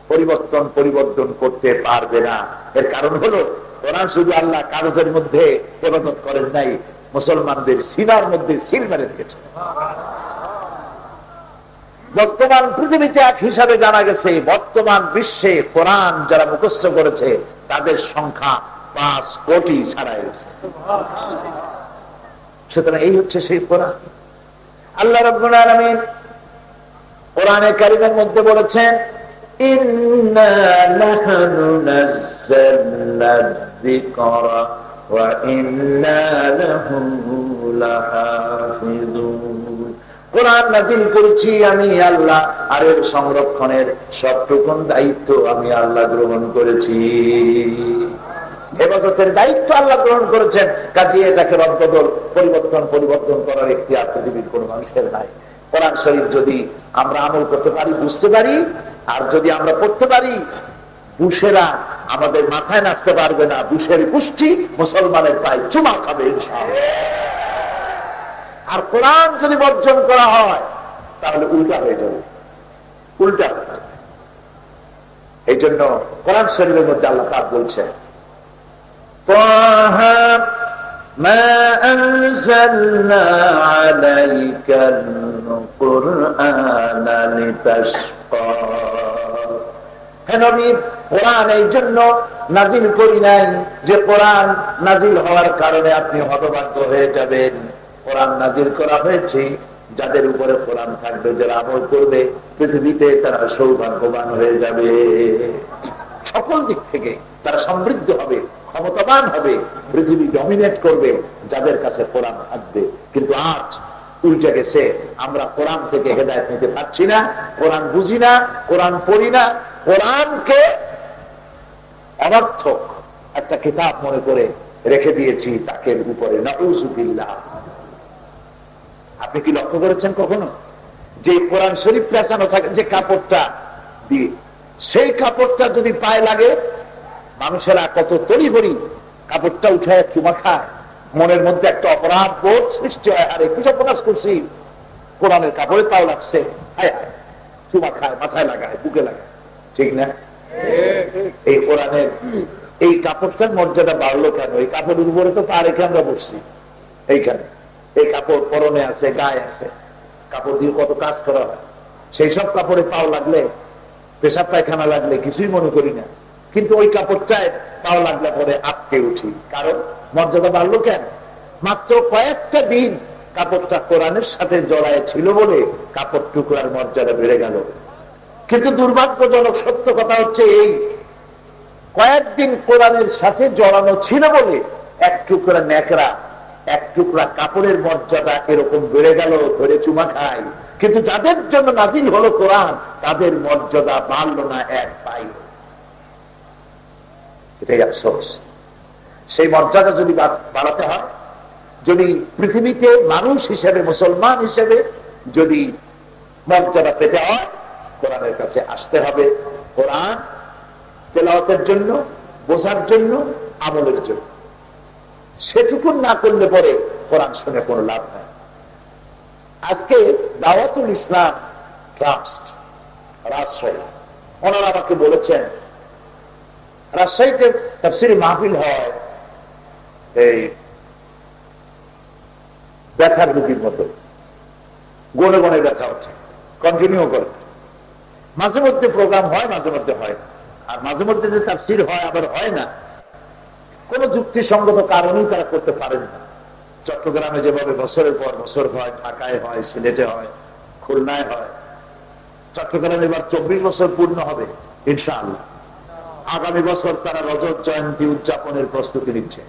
পরিবর্তন করতে পারবে না। এর কারণ হলো কোরআন শুধু আল্লাহ কাগজের মধ্যে ইবাদত করেন নাই, মুসলমানদের সিনার মধ্যে সিল মেরে দিয়েছে। বর্তমান পৃথিবীতে এক হিসাবে জানা গেছে, বর্তমান বিশ্বে কোরআন যারা মুখস্থ করেছে তাদের সংখ্যা 5 কোটি ছাড়াই গেছে। সুতরাং এই হচ্ছে সেই কোরআন। আল্লাহ রাব্বুল আলামিন কোরআনে কারীমের মধ্যে বলেছেন, ইন্না নাহনু নাযালনা যিকরা ওয়া ইন্না লাহু লাহাফিজুন। কোরআন নাযিল করেছি আমি আল্লাহ, আর এর সংরক্ষণের সবটুকুন দায়িত্ব আমি আল্লাহ গ্রহণ করেছি। ইবাদতের দায়িত্ব আল্লাহ গ্রহণ করেছেন, কাজে এটাকে রদবদল পরিবর্তন করার ইখতিয়ার পৃথিবীর কোন মানুষের নাই। কোরআন শরীফ যদি আমরা আমল করতে পারি, বুঝতে পারি, আর যদি আমরা পড়তে পারি, বুশেরা আমাদের মাথায় নাচতে পারবে না, বুশের গোষ্ঠী মুসলমানের পায়ে চুমা খাবে ইনশাআল্লাহ। আর কোরআন যদি বর্জন করা হয় তাহলে উল্টা হয়ে যাবে, উল্টা। এই জন্য কোরআন শরীফের মধ্যে আল্লাহ পাক বলছেন, তাহা মা أنزلنا عليك القرآن لتشقى হে নবী কোরআন এই জন্য নাজিল করি নাই যে কোরআন নাজিল হওয়ার কারণে আপনি হতভাগ্য হয়ে যাবেন। কোরআন নাজিল করা হয়েছে যাদের উপরে কোরআন থাকবে, যারা আমল করবে পৃথিবীতে তারা সৌভাগ্যবান হয়ে যাবে, সকল দিক থেকে তারা সমৃদ্ধ হবে, ক্ষমতাবান হবে, পৃথিবী ডমিনেট করবে যাদের কাছে কোরআন থাকবে। কিন্তু আজ উল্টে গেছে, আমরা কোরআন থেকে হেদায়েত নিতে পারছি না, কোরআন বুঝি না, কোরআন পড়ি না, কোরআনকে অনর্থক একটা কিতাব মনে করে রেখে দিয়েছি তাকের উপরে। নাউযুবিল্লাহ। আপনি কি লক্ষ্য করেছেন কখনো যে কোরআন শরীফ পেঁচানো থাকে যে কাপড়টা দিয়ে, সেই কাপড়টা যদি পায়ে লাগে মানুষেরা কত তড়িঘড়ি কাপড়টা উঠায় চুমা খায়, মনের মধ্যে একটা অপরাধ বোধ সৃষ্টি হয়, আরে কি প্রকাশ করছি, কোরআনের কাপড়ে পাও লাগছে, হায় হায়, চুমা খায়, মাথায় লাগায়, বুকে লাগায়, ঠিক না? এই কোরআনের এই কাপড়টার মর্যাদা বাড়লো কেন? এই কাপড়ের উপরে তো পা রেখে আমরা বসছি, এইখানে এই কাপড় পরনে আছে, গায়ে আছে, কাপড় দিয়ে কত কাজ করা হয়, সেই সব কাপড়ে পাও লাগলে, পেশাব পায়খানা লাগলে কিছুই মনে করি না, কিন্তু ওই কাপড়টায় পাও লাগলে পরে আটকে উঠি। কারণ মর্যাদা বাড়লো কেন? মাত্র কয়েকটা দিন কাপড়টা কোরআনের সাথে জড়ায় ছিল বলে কাপড় টুকরার মর্যাদা বেড়ে গেল। কিন্তু দুর্ভাগ্যজনক সত্য কথা হচ্ছে এই, কয়েকদিন কোরআনের সাথে জড়ানো ছিল বলে এক টুকরা ন্যাকড়া, এক টুকরা কাপড়ের মর্যাদা এরকম বেড়ে গেল, ধরে চুমা খায়। কিন্তু যাদের জন্য নাজিল হলো কোরআন, তাদের মর্যাদা বাড়লো না এক পাই। এটাই আফসোস। সেই মর্যাদা যদি বাড়াতে হয়, যদি পৃথিবীতে মানুষ হিসেবে, মুসলমান হিসেবে যদি মর্যাদা পেতে হয়, কোরআনের কাছে আসতে হবে। কোরআন তেলাওয়াতের জন্য, বোঝার জন্য, আমলের জন্য। সেটুকু না করলে পরে কোরআন শুনে কোনো লাভ নাই। আজকে দাওয়াতুল ইসলাম ট্রাস্ট রাজশাহী, ওনারা আমাকে বলেছেন রাজশাহীতে তাফসীরি মাহফিল হয় এই ব্যথার রোগীর মতো, গনে গনে ব্যথা ওঠে, কন্টিনিউ করে। মাঝে মধ্যে প্রোগ্রাম হয়, মাঝে মধ্যে হয় না। আর মাঝে মধ্যে যে তাফসীর হয় আবার হয় না, কোন যুক্তিসঙ্গত কারণেই তারা করতে পারেন না। চট্টগ্রামে যেভাবে বছরের পর বছর হয়, ঢাকায় হয়, সিলেটে হয়, খুলনায় হয়। চট্টগ্রামে এবার 24 বছর পূর্ণ হবে ইনশাআল্লাহ। আগামী বছর তারা রজত জয়ন্তী উদযাপনের প্রস্তুতি নিচ্ছে।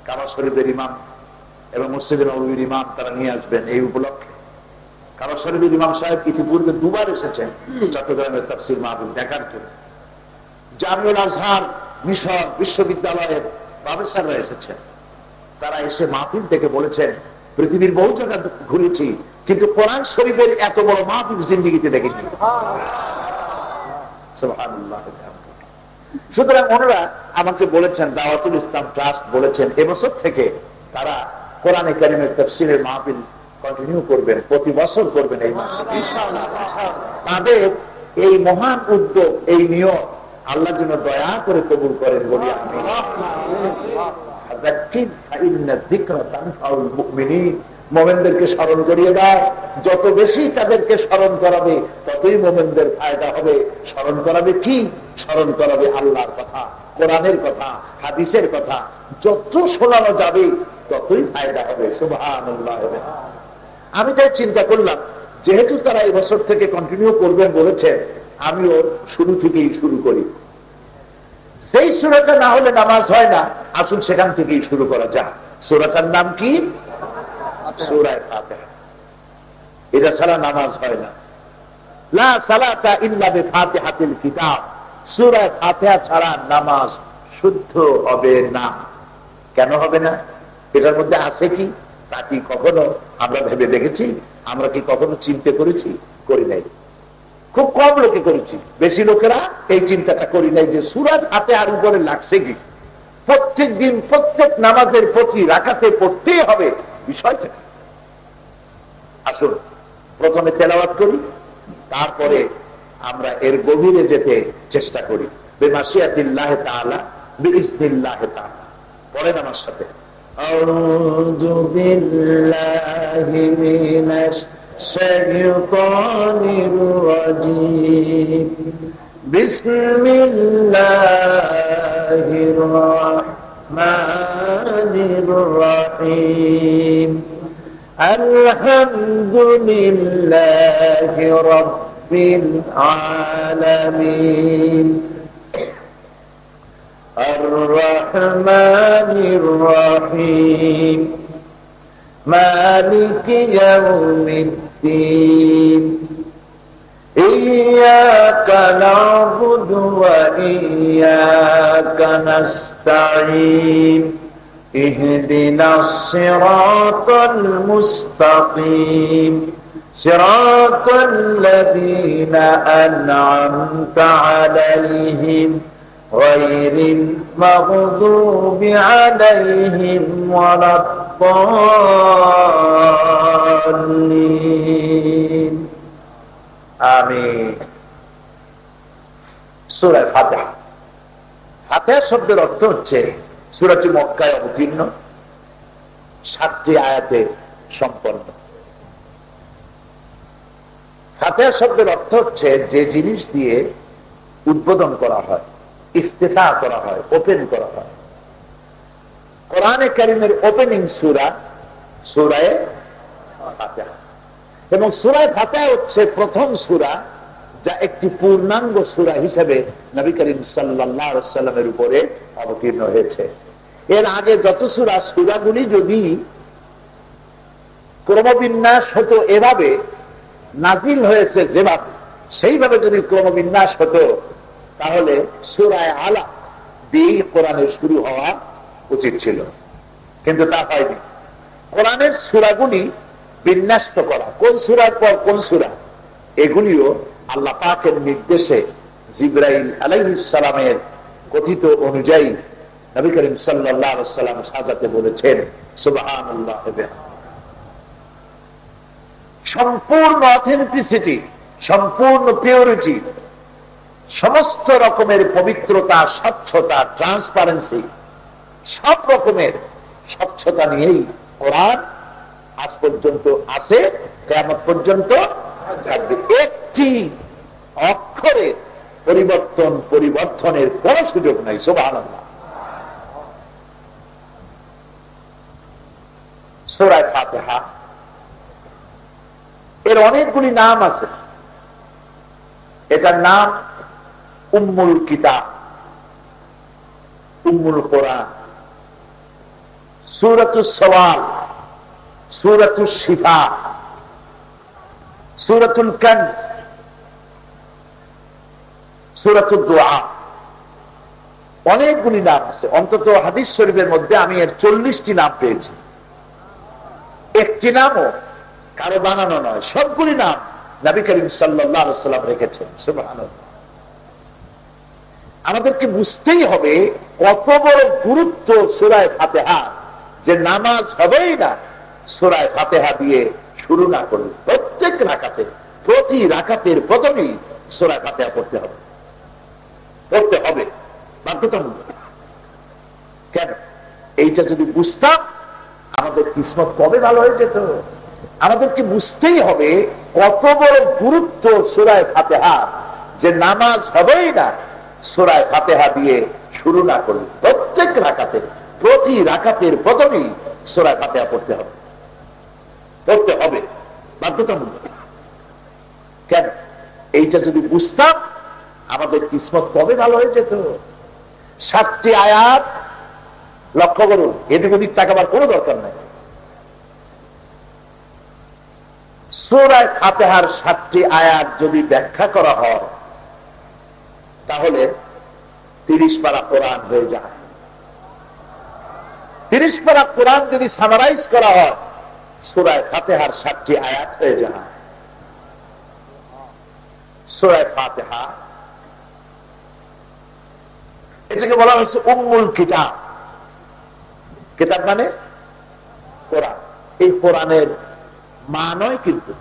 কাবা শরীফের ইমাম এবং মসজিদে নববীর ইমাম তারা নিয়ে আসবেন এই উপলক্ষে। কাবা শরীফের ইমাম সাহেব ইতিপূর্বে দুবার এসেছেন চট্টগ্রামের তাফসীর মাহফিল দেখার জন্য। জামিউল আজহার মিশর বিশ্ববিদ্যালয়ের প্রফেসররা এসেছেন। তারা এসে মাহফিল থেকে বলেছেন, পৃথিবীর বহু জায়গা ঘুরেছি, কিন্তু কোরআন শরীফের এত বড় মাহফিল জিন্দেগিতে দেখিনি। সুবহানাল্লাহ। সুতরাং ওনারা আমাকে বলেছেন, দাওয়াতুল ইসলাম ট্রাস্ট বলেছেন, এবছর থেকে তারা কোরআনে কারীমের তাফসীরের মাহফিল কন্টিনিউ করবেন, প্রতি বছর করবেন এই মাহফিল ইনশাআল্লাহ। তাদের এই মহান উদ্যোগ, এই নিয়ম আল্লাহর জন্য দয়া করে কবুল করেন বলি আমি। মুমিনদেরকে স্মরণ করিয়ে দাও, যত বেশি তাদেরকে স্মরণ করাবে ততই মুমিনদের ফায়দা হবে। স্মরণ করাবে কি? স্মরণ করাবে আল্লাহর কথা, কোরআনের কথা, হাদিসের কথা। যত শোনানো যাবে ততই ফায়দা হবে। সুবহানাল্লাহ। আমি তাই চিন্তা করলাম, যেহেতু তারা এই বছর থেকে কন্টিনিউ করবেন বলেছে, আমিও শুরু থেকেই শুরু করি। সেই সূরাটা না হলে নামাজ হয় না, আসুন সেখান থেকেই শুরু করা যাক। সূরাটার নাম কি? সূরা ফাতিহা। এটা ছাড়া নামাজ হয় না। লা সালাতা ইল্লা বিফাতিহাতিল কিতাব। সূরা ফাতিহা ছাড়া নামাজ শুদ্ধ হবে না। কেন হবে না? এটার মধ্যে আছে কি? তা কি কখনো আমরা ভেবে দেখেছি? আমরা কি কখনো চিন্তা করেছি? করি নাই। খুব কম লোকে করেছি, বেশি লোকেরা এই চিন্তাটা করি নাই যে সূরা ফাতিহার উপরে লাগছে কি, প্রত্যেক দিন প্রত্যেক নামাজের প্রতি রাকাতে পড়তেই হবে বিষয়টা। আসুন প্রথমে তেলাওয়াত করি, তারপরে আমরা এর গভীরে যেতে চেষ্টা করি। বিমাশিয়াতিল্লাহ তাআলা বিইজনিল্লাহ তাআলা। পড়েন আমার সাথে। أعوذ بالله من الشيطان الرجيم بسم الله الرحمن الرحيم الحمد لله رب العالمين الرحمن الرحيم مالك يوم الدين إياك نعبد وإياك نستعين اهدنا الصراط المستقيم صراط الذين أنعمت عليهم غير المغضوب عليهم ولا الضالين آمين সূরা ফাতিহা। ফাতিহা শব্দের অর্থ হচ্ছে সূরাটি মক্কায় অবতীর্ণ, 7টি আয়াতে সম্পন্ন। ফাতিহা শব্দের অর্থ হচ্ছে যে জিনিস দিয়ে উদ্বোধন করা হয়, ইফতিতাহ করা হয়, ওপেন করা হয়। কোরআনে কারীমের ওপেনিং সূরা সূরা ফাতিহা, এবং সূরা ফাতিহা হচ্ছে প্রথম সূরা যা একটি পূর্ণাঙ্গ সূরা হিসেবে নবী করিম সাল্লাল্লাহু আলাইহি ওয়াসাল্লামের উপরে অবতীর্ণ হয়েছে। এর আগে যত সূরাগুলি যদি ক্রমবিন্যাস হতো এভাবে, নাজিল হয়েছে যেভাবে, সেইভাবে যদি ক্রমবিন্যাস হতো, তাহলে সূরা আলাক দিয়ে কোরআনের শুরু হওয়া উচিত ছিল, কিন্তু তা হয়নি। কোরআনের সূরাগুলি বিন্যস্ত করা, কোন সূরার পর কোন সূরা, এগুলিও আল্লাহ পাকের নির্দেশে জিবরাইল আলাইহিস সালামের কথিত অনুযায়ী নবী করিম সাল্লাল্লাহু আলাইহি ওয়াসাল্লাম সাজাতে বলেছেন। সুবহানাল্লাহ। সম্পূর্ণ অথেন্টিসিটি, সম্পূর্ণ পিউরিটি, সমস্ত রকমের পবিত্রতা, স্বচ্ছতা, ট্রান্সপারেন্সি, সব রকমের স্বচ্ছতা নিয়েই কোরআন আজ পর্যন্ত আছে, কিয়ামত পর্যন্ত থাকবে। একটি অক্ষরের পরিবর্তনের কোন সুযোগ নাই। সুবহানাল্লাহ। সূরা ফাতিহা এর অনেকগুলি নাম আছে। এটার নাম উম্মুল কিতাব, উম্মুল কোরআন, সূরাতুস সওয়াল, সূরাতুশ শিফা, সূরাতুল কানজ, সূরাতুদ দুআ। অনেকগুলি নাম আছে। অন্তত হাদিস শরীফের মধ্যে আমি এর 40টি নাম পেয়েছি। একটি নামও কারো বানানো নয়, সবগুলি নাম নবী করিম সাল্লাল্লাহু আলাইহি ওয়াসাল্লাম রেখেছেন। সুবহানাল্লাহ। আমাদেরকে বুঝতেই হবে কত বড় গুরুত্ব সূরা ফাতিহা, যে নামাজ হবেই না সূরা ফাতিহা দিয়ে শুরু না করলে। প্রত্যেক রাকাতে, প্রতি রাকাতের প্রথমেই সূরা ফাতিহা পড়তে হবে, পড়তে হবে, বাধ্যতামূলক। কেন? এইটা যদি বুঝতাম আমাদের কিসমত কবে ভালো হয়ে যেত। আমাদেরকে বুঝতেই হবে কত বড় গুরুত্ব সূরা ফাতিহা, যে নামাজ হবেই না সূরা ফাতিহা দিয়ে শুরু না করলে। প্রত্যেক রাকাতে, প্রতি রাকাতের প্রথমেই সূরা ফাতিহা পড়তে হবে, পড়তে হবে, বাধ্যতামূলক। কেন? এইটা যদি বুঝতাম আমাদের কিসমত কবে ভালো হয়ে যেত। 7টি আয়াত, লক্ষ্য করুন, এদিক ওদিক তাকাবার কোনো দরকার নাই। সূরা ফাতিহার 7টি আয়াত যদি ব্যাখ্যা করা হয় তাহলে 30 পারা কোরআন হয়ে যায়। 30 পারা কোরআন যদি সামারাইজ করা হয়, সূরা ফাতিহার 7টি আয়াত হয়ে যায়। সূরা ফাতিহা এটাকে বলা হয়েছে উম্মুল কিতাব। কিতাব মানে কোরআন। এই কোরআনের মা নয়, কিন্তু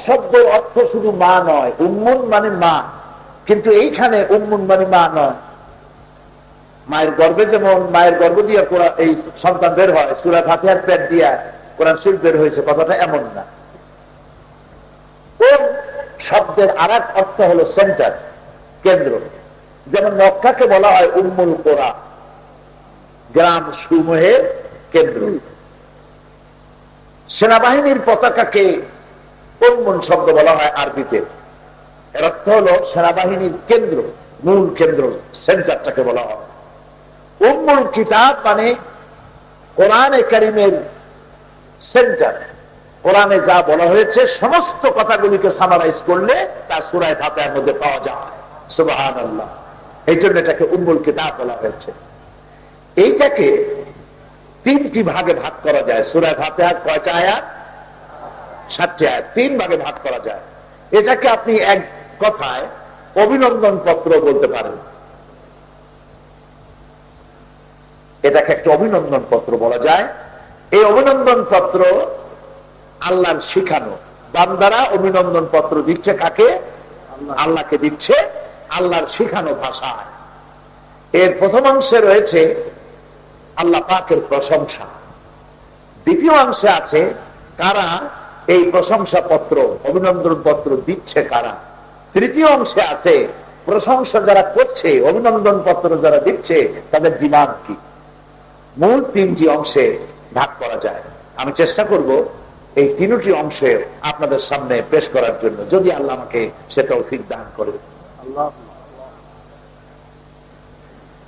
শব্দের অর্থ শুধু মা নয়, উম্মুন মানে মা, কিন্তু এইখানে উম্মুন মানে মা নয়। মায়ের গর্ভে যেমন মায়ের গর্ভ দিয়ে এই সন্তান বের হয়, সূরা ফাতিহার পেট দিয়া কোরআন শরীফ বের হয়েছে, কথাটা এমন না। ওম শব্দের আরেক অর্থ হলো সেন্টার, কেন্দ্র। যেমন মক্কাকে বলা হয় উম্মুল কোরা, গ্রাম সমূহের কেন্দ্র। সেনাবাহিনীর পতাকাকে উম্মুল শব্দ বলা হয় আরবিতে, এর অর্থ হলো সেনাবাহিনীর কেন্দ্র, মূল কেন্দ্র, সেন্টারটাকে বলা হয়। উম্মুল কিতাব মানে কোরআনে কারীমের সেন্টার। কোরআনে যা বলা হয়েছে সমস্ত কথাগুলিকে সামারাইজ করলে তা সূরা ফাতিহার মধ্যে পাওয়া যায়। সুবহানাল্লাহ। এই জন্য এটাকে উম্মুল কিতাব বলা হয়েছে। এইটাকে তিনটি ভাগে ভাগ করা যায়। সূরা ফাতিহার কয়টা আয়াত? 7টি আয়াত, 3 ভাগে ভাগ করা যায়। এটাকে আপনি এক কথায় অভিনন্দন পত্র বলতে পারেন। এটাকে একটা অভিনন্দন পত্র বলা যায়। এই অভিনন্দন পত্র আল্লাহর শিখানো। বান্দারা অভিনন্দন পত্র দিচ্ছে কাকে? আল্লাহকে দিচ্ছে, আল্লাহর শিখানো ভাষায়। এর প্রথম অংশে রয়েছে আল্লাহ পাকের প্রশংসা। দ্বিতীয় অংশে আছে কারা এই প্রশংসা পত্র, অভিনন্দন পত্র দিচ্ছে কারা। তৃতীয় অংশে আছে প্রশংসা যারা করছে, অভিনন্দন পত্র যারা দিচ্ছে তাদের ডিমান্ড কি। মূল 3টি অংশে ভাগ করা যায়। আমি চেষ্টা করব এই 3টি অংশে আপনাদের সামনে পেশ করার জন্য, যদি আল্লাহ আমাকে সে তৌফিক দান করে।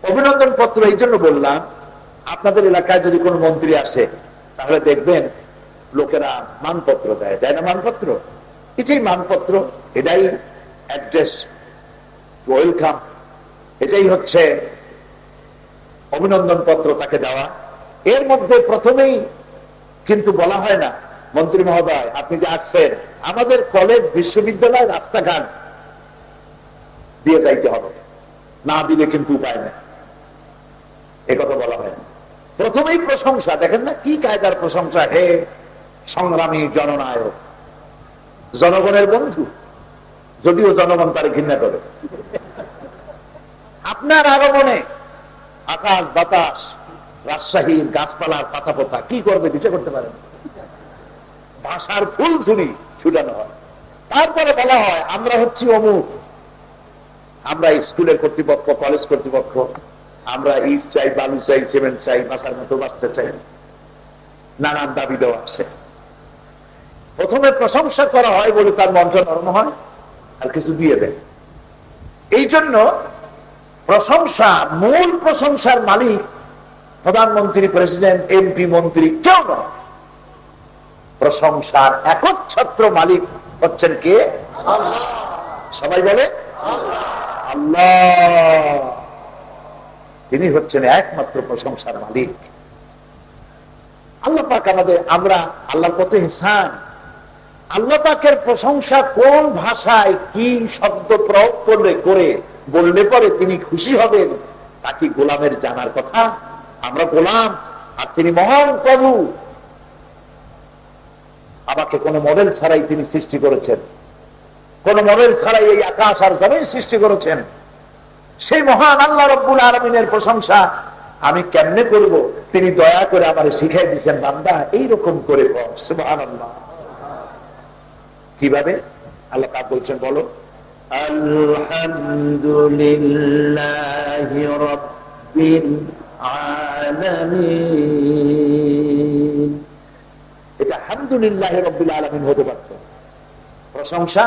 অভিনন্দন পত্র এই জন্য বললাম, আপনাদের এলাকায় যদি কোনো মন্ত্রী আসে তাহলে দেখবেন লোকেরা মানপত্র দেয়, দেয় না মানপত্র? এটাই মানপত্র, এটাই অ্যাড্রেস, ওয়েলকাম, এটাই হচ্ছে অভিনন্দন পত্র তাকে দেওয়া। এর মধ্যে প্রথমেই কিন্তু বলা হয় না, মন্ত্রী মহোদয় আপনি যে আসছেন আমাদের কলেজ বিশ্ববিদ্যালয় রাস্তাঘাট দিয়ে যাইতে হবে, না দিলে কিন্তু উপায় নেই, একথা বলা হয় না। প্রথমেই প্রশংসা, দেখেন না কি কায়দার প্রশংসা। হে সংগ্রামী জননায়ক, জনগণের বন্ধু, যদিও জনগণ তার ঘৃণা করে। আপনার আগমনে আকাশ বাতাস, রাজশাহীর গাছপালার পাতা পোতা কি করবে, দিচ্ছে করতে পারে না। ভাষার ফুল ছুরি ছুটানো হয়। তারপরে বলা হয় আমরা হচ্ছি অমুক, আমরা স্কুলের কর্তৃপক্ষ, কলেজ কর্তৃপক্ষ, আমরা ইট চাই, বালু চাই, সিমেন্ট চাই, বাসার মতো বাঁচতে চাই, নানান দাবি দেওয়া আছে। প্রথমে প্রশংসা করা হয় বলে তার মনটা নরম হয় আর কিছু দিয়ে দেয়। এই জন্য প্রশংসা, মূল প্রশংসার মালিক প্রধানমন্ত্রী, প্রেসিডেন্ট, এমপি, মন্ত্রী কেউ নয়। প্রশংসার একচ্ছত্র মালিক হচ্ছেন কে? আল্লাহ। সবাই বলে আল্লাহ। তিনি হচ্ছেন একমাত্র প্রশংসার মালিক। আল্লাহ পাক আমাদের, আমরা আল্লাহর কত ইহসান। আল্লাহ পাকের প্রশংসা কোন ভাষায় কি শব্দ প্রয়োগ করে বললে পরে তিনি খুশি হবেন, তা কি গোলামের জানার কথা? আমরা গোলাম আর তিনি মহান প্রভু। আমাকে কোন মডেল ছাড়াই তিনি সৃষ্টি করেছেন, কোন মডেল ছাড়াই এই আকাশ আর জমিন সৃষ্টি করেছেন। সেই মহান আল্লাহ রাব্বুল আলামিনের প্রশংসা আমি কেমনে করব? তিনি দয়া করে আমারে শিখাই দিয়েছেন, বান্দা এইরকম করে বল সুবহানাল্লাহ। কিভাবে? আল্লাহ পাক বলছেন, বলো আলহামদুলিল্লাহি রাব্বিল আলামিন। এটা আলহামদুলিল্লাহি রাব্বিল আলামিন হতে পারত। প্রশংসা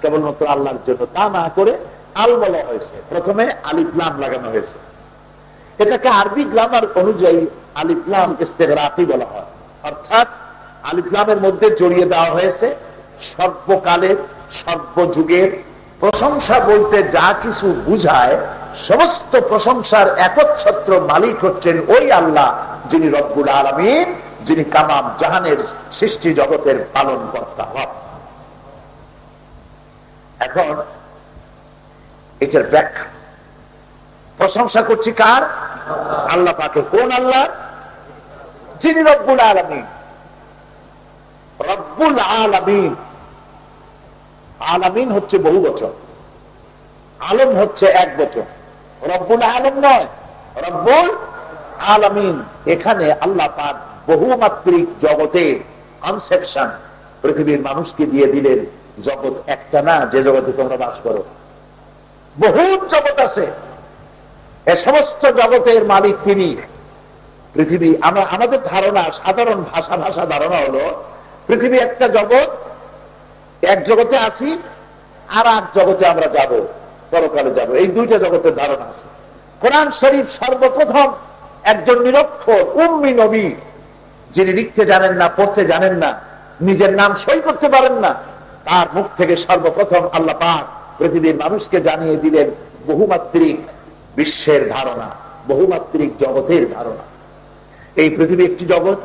কেবলমাত্র আল্লাহর জন্য, তা না করে আল বলা হয়েছে, প্রথমে আলিফ লাম লাগানো হয়েছে। এটাকে আরবি গ্রামার অনুযায়ী আলিফ লাম ইস্তেগরাকি বলা হয়, অর্থাৎ আলিফ লামের মধ্যে জড়িয়ে দেওয়া হয়েছে সর্বকালের, সর্বযুগের। প্রশংসা বলতে যা কিছু বুঝায় সমস্ত প্রশংসার একচ্ছত্র মালিক হচ্ছেন ওই আল্লাহ, যিনি রব্বুল আলামিন, যিনি তামাম জাহানের সৃষ্টি জগতের পালন কর্তা হন। এখন এটার ব্যাখ্যা, প্রশংসা করছি কার? আল্লাহ পাকের। কোন আল্লাহ? যিনি রব্বুল আলামিন। রব্বুল আলামিন, আলামিন হচ্ছে বহু বচন, আলম হচ্ছে এক বচন। রব্বুল আলম নয়, রব্বুল আলামিন। এখানে আল্লাহ পাক বহুমাত্রিক জগতের কনসেপশন পৃথিবীর মানুষকে দিয়ে দিলেন। জগৎ একটা না যে জগতে তোমরা বাস করো, বহুত জগৎ আছে। এ সমস্ত জগতের মালিক তিনি। পৃথিবী আমাদের ধারণা, সাধারণ ভাষা ধারণা হলো পৃথিবী একটা জগৎ, এক জগতে আসি আর এক জগতে আমরা যাব, পরকালে যাব, এই দুইটা জগতের ধারণা আছে। কোরআন শরীফ সর্বপ্রথম একজন নিরক্ষর উম্মি নবী, যিনি লিখতে জানেন না, পড়তে জানেন না, নিজের নাম সই করতে পারেন না, তার মুখ থেকে সর্বপ্রথম আল্লাহ পাক পৃথিবীর মানুষকে জানিয়ে দিলেন বহুমাত্রিক বিশ্বের ধারণা, বহুমাত্রিক জগতের ধারণা। এই পৃথিবী একটি জগৎ,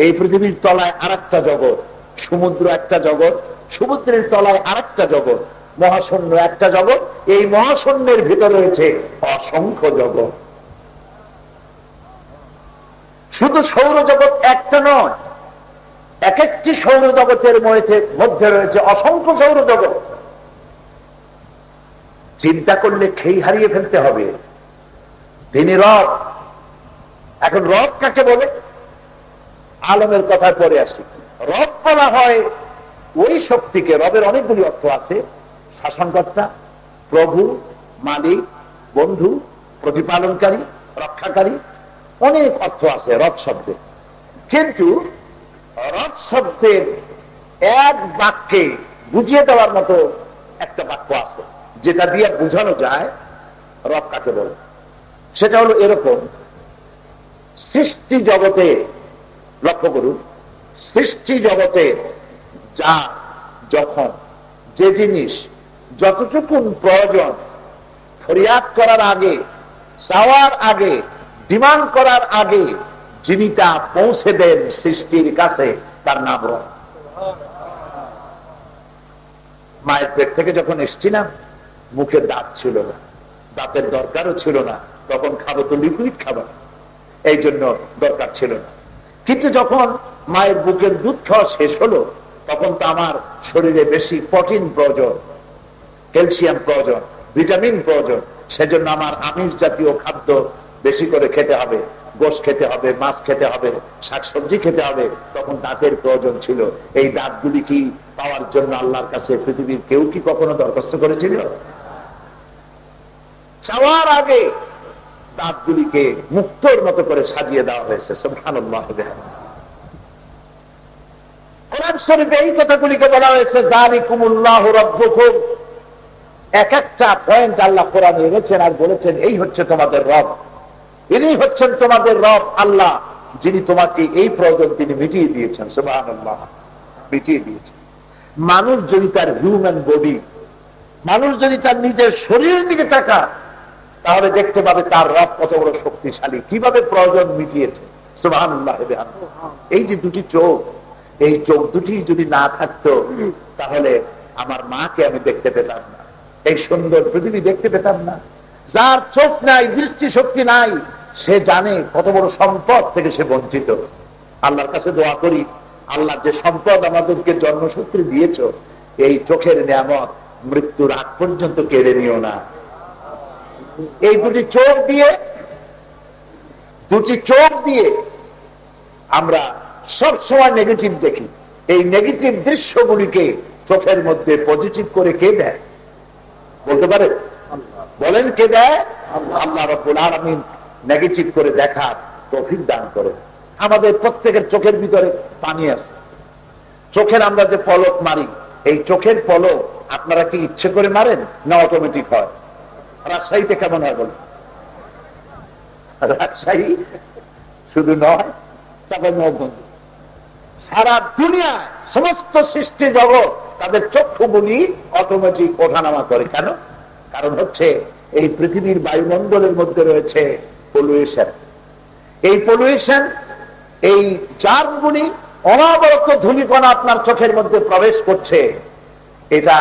এই পৃথিবীর তলায় আরেকটা জগৎ, সমুদ্র একটা জগৎ, সমুদ্রের তলায় আরেকটা জগৎ, মহাশূন্য একটা জগৎ, এই মহাশূন্যের ভিতরে রয়েছে অসংখ্য জগৎ। শুধু সৌরজগৎ একটা নয়, এক একটি সৌরজগতের মধ্যে রয়েছে অসংখ্য সৌরজগৎ। চিন্তা করলে খেই হারিয়ে ফেলতে হবে। তিনি রব। এখন রব কাকে বলে? আলমের কথায় পরে আসি। রব বলা হয় ওই শক্তিকে, রবের অনেকগুলি অর্থ আছে, শাসনকর্তা, প্রভু, মালিক, বন্ধু, প্রতিপালনকারী, রক্ষাকারী, অনেক অর্থ আছে রব শব্দে। কিন্তু রব শব্দের এক বাক্যে বুঝিয়ে দেওয়ার মতো একটা বাক্য আছে, যেটা দিয়ে বোঝানো যায় রব কাকে বলে। সেটা হলো এরকম, সৃষ্টি জগতে, লক্ষ্য করুন, সৃষ্টি জগতে যা, যখন, যে জিনিস যতটুকুন প্রয়োজন, ফরিয়াদ করার আগে, চাওয়ার আগে, ডিমান্ড করার আগে যিনি তা পৌঁছে দেন সৃষ্টির কাছে, তার নাম রব। মায়ের পেট থেকে যখন এসছি না, মুখের দাঁত ছিল না, দাঁতের দরকারও ছিল না, তখন খাবো তো লিকুইড খাবার, এই জন্য দরকার ছিল না। কিন্তু যখন মায়ের বুকের দুধ খাওয়া শেষ হলো, তখন তো আমার শরীরে বেশি প্রোটিন প্রয়োজন, ক্যালসিয়াম প্রয়োজন, ভিটামিন প্রয়োজন। সেজন্য আমার আমিষ জাতীয় খাদ্য বেশি করে খেতে হবে, গোশ খেতে হবে, মাছ খেতে হবে, শাকসবজি খেতে হবে। তখন দাঁতের প্রয়োজন ছিল। এই দাঁতগুলি কি পাওয়ার জন্য আল্লাহর কাছে পৃথিবীর কেউ কি কখনো দরখাস্ত করেছিল? চাওয়ার আগে দাঁতগুলিকে মুক্তোর মতো করে সাজিয়ে দেওয়া হয়েছে। সুবহানাল্লাহ। কোরআন শরীফে এই কথাগুলিকে বলা হয়েছে যালিকুমুল্লাহু রাব্বুকুম। এক একটা পয়েন্ট আল্লাহ কোরআনে এনেছেন আর বলেছেন এই হচ্ছে তোমাদের রব, ইনি হচ্ছেন তোমাদের রব আল্লাহ, যিনি তোমাকে এই প্রয়োজন তিনি মিটিয়ে দিয়েছেন। সুবহানাল্লাহ, মিটিয়ে দিয়েছেন। মানুষ যদি তার হিউম্যান বডি, মানুষ যদি তার নিজের শরীরের দিকে তাকায়, তাহলে দেখতে পাবে তার রব কত বড় শক্তিশালী, কিভাবে প্রয়োজন মিটিয়েছে। সুবহানাল্লাহ। এই যে দুটি চোখ, এই চোখ দুটি যদি না থাকতো, তাহলে আমার মাকে আমি দেখতে পেতাম না, এই সুন্দর পৃথিবী দেখতে পেতাম না। যার চোখ নাই, দৃষ্টি শক্তি নাই, সে জানে কত বড় সম্পদ থেকে সে বঞ্চিত। আল্লাহর কাছে দোয়া করি, আল্লাহ যে সম্পদ আমাদেরকে জন্মসূত্রে দিয়েছ, এই চোখের নিয়ামত মৃত্যুর আগ পর্যন্ত কেড়ে নিও না। এই দুটি চোখ দিয়ে আমরা সব সময় নেগেটিভ দেখি। এই নেগেটিভ দৃশ্যগুলিকে চোখের মধ্যে পজিটিভ করে কে দেয় বলতে পারে? বলেন কে দেয়? আল্লাহ রাব্বুল আলামিন নেগেটিভ করে দেখার তৌফিক দান করে। আমাদের প্রত্যেকের চোখের ভিতরে পানি আছে। চোখের আমরা যে পলক মারি, এই চোখের পলক আপনারা কি ইচ্ছে করে মারেন না অটোমেটিক হয়? রাজশাহীতে কেমন হয় বলেন? রাজশাহী শুধু নয়, সারা দুনিয়ায় সমস্ত সৃষ্টি জগৎ তাদের চক্ষুগুলি অটোমেটিক ওঠানামা করে। কেন? কারণ হচ্ছে এই পৃথিবীর বায়ুমণ্ডলের মধ্যে রয়েছে পলিউশন। এই পলিউশন, এই জার্মগুলি অনবরত ধূলিকণা আপনার চোখের মধ্যে প্রবেশ করছে। এটা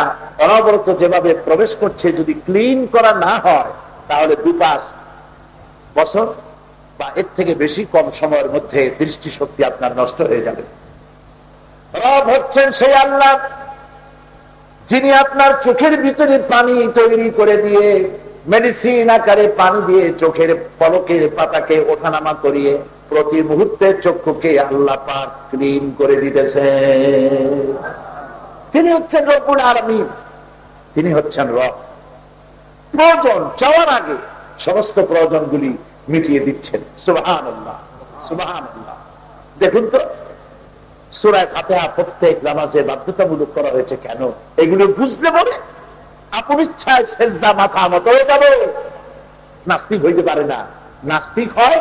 অনবরত যেভাবে প্রবেশ করছে, যদি ক্লিন করা না হয়, তাহলে 2-5 বছর বা এর থেকে বেশি কম সময়ের মধ্যে দৃষ্টিশক্তি আপনার নষ্ট হয়ে যাবে। রব হচ্ছেন সেই আল্লাহ যিনি আপনার চোখের ভিতরে পানি তৈরি করে দিয়ে মেডিসিন আকারে পানি দিয়ে চোখের পলকের পাতাকে ওঠানামা করিয়ে প্রতি মুহূর্তে চক্ষুকে আল্লাহ পাক ক্লিন করে দিতেছে। তিনি হচ্ছেন রব্বুল আলামিন, তিনি হচ্ছেন রব। প্রয়োজন চাওয়ার আগে সমস্ত প্রয়োজনগুলি মিটিয়ে দিচ্ছেন। সুবহানাল্লাহ, সুবহানাল্লাহ। দেখুন তো সূরা ফাতিহা প্রত্যেক নামাজে বাধ্যতামূলক করা হয়েছে কেন? এগুলো বুঝলে বলে আপন ইচ্ছায় সেজদা মাথা মত হয়ে যাবে, নাস্তিক হইতে পারে না। নাস্তিক হয়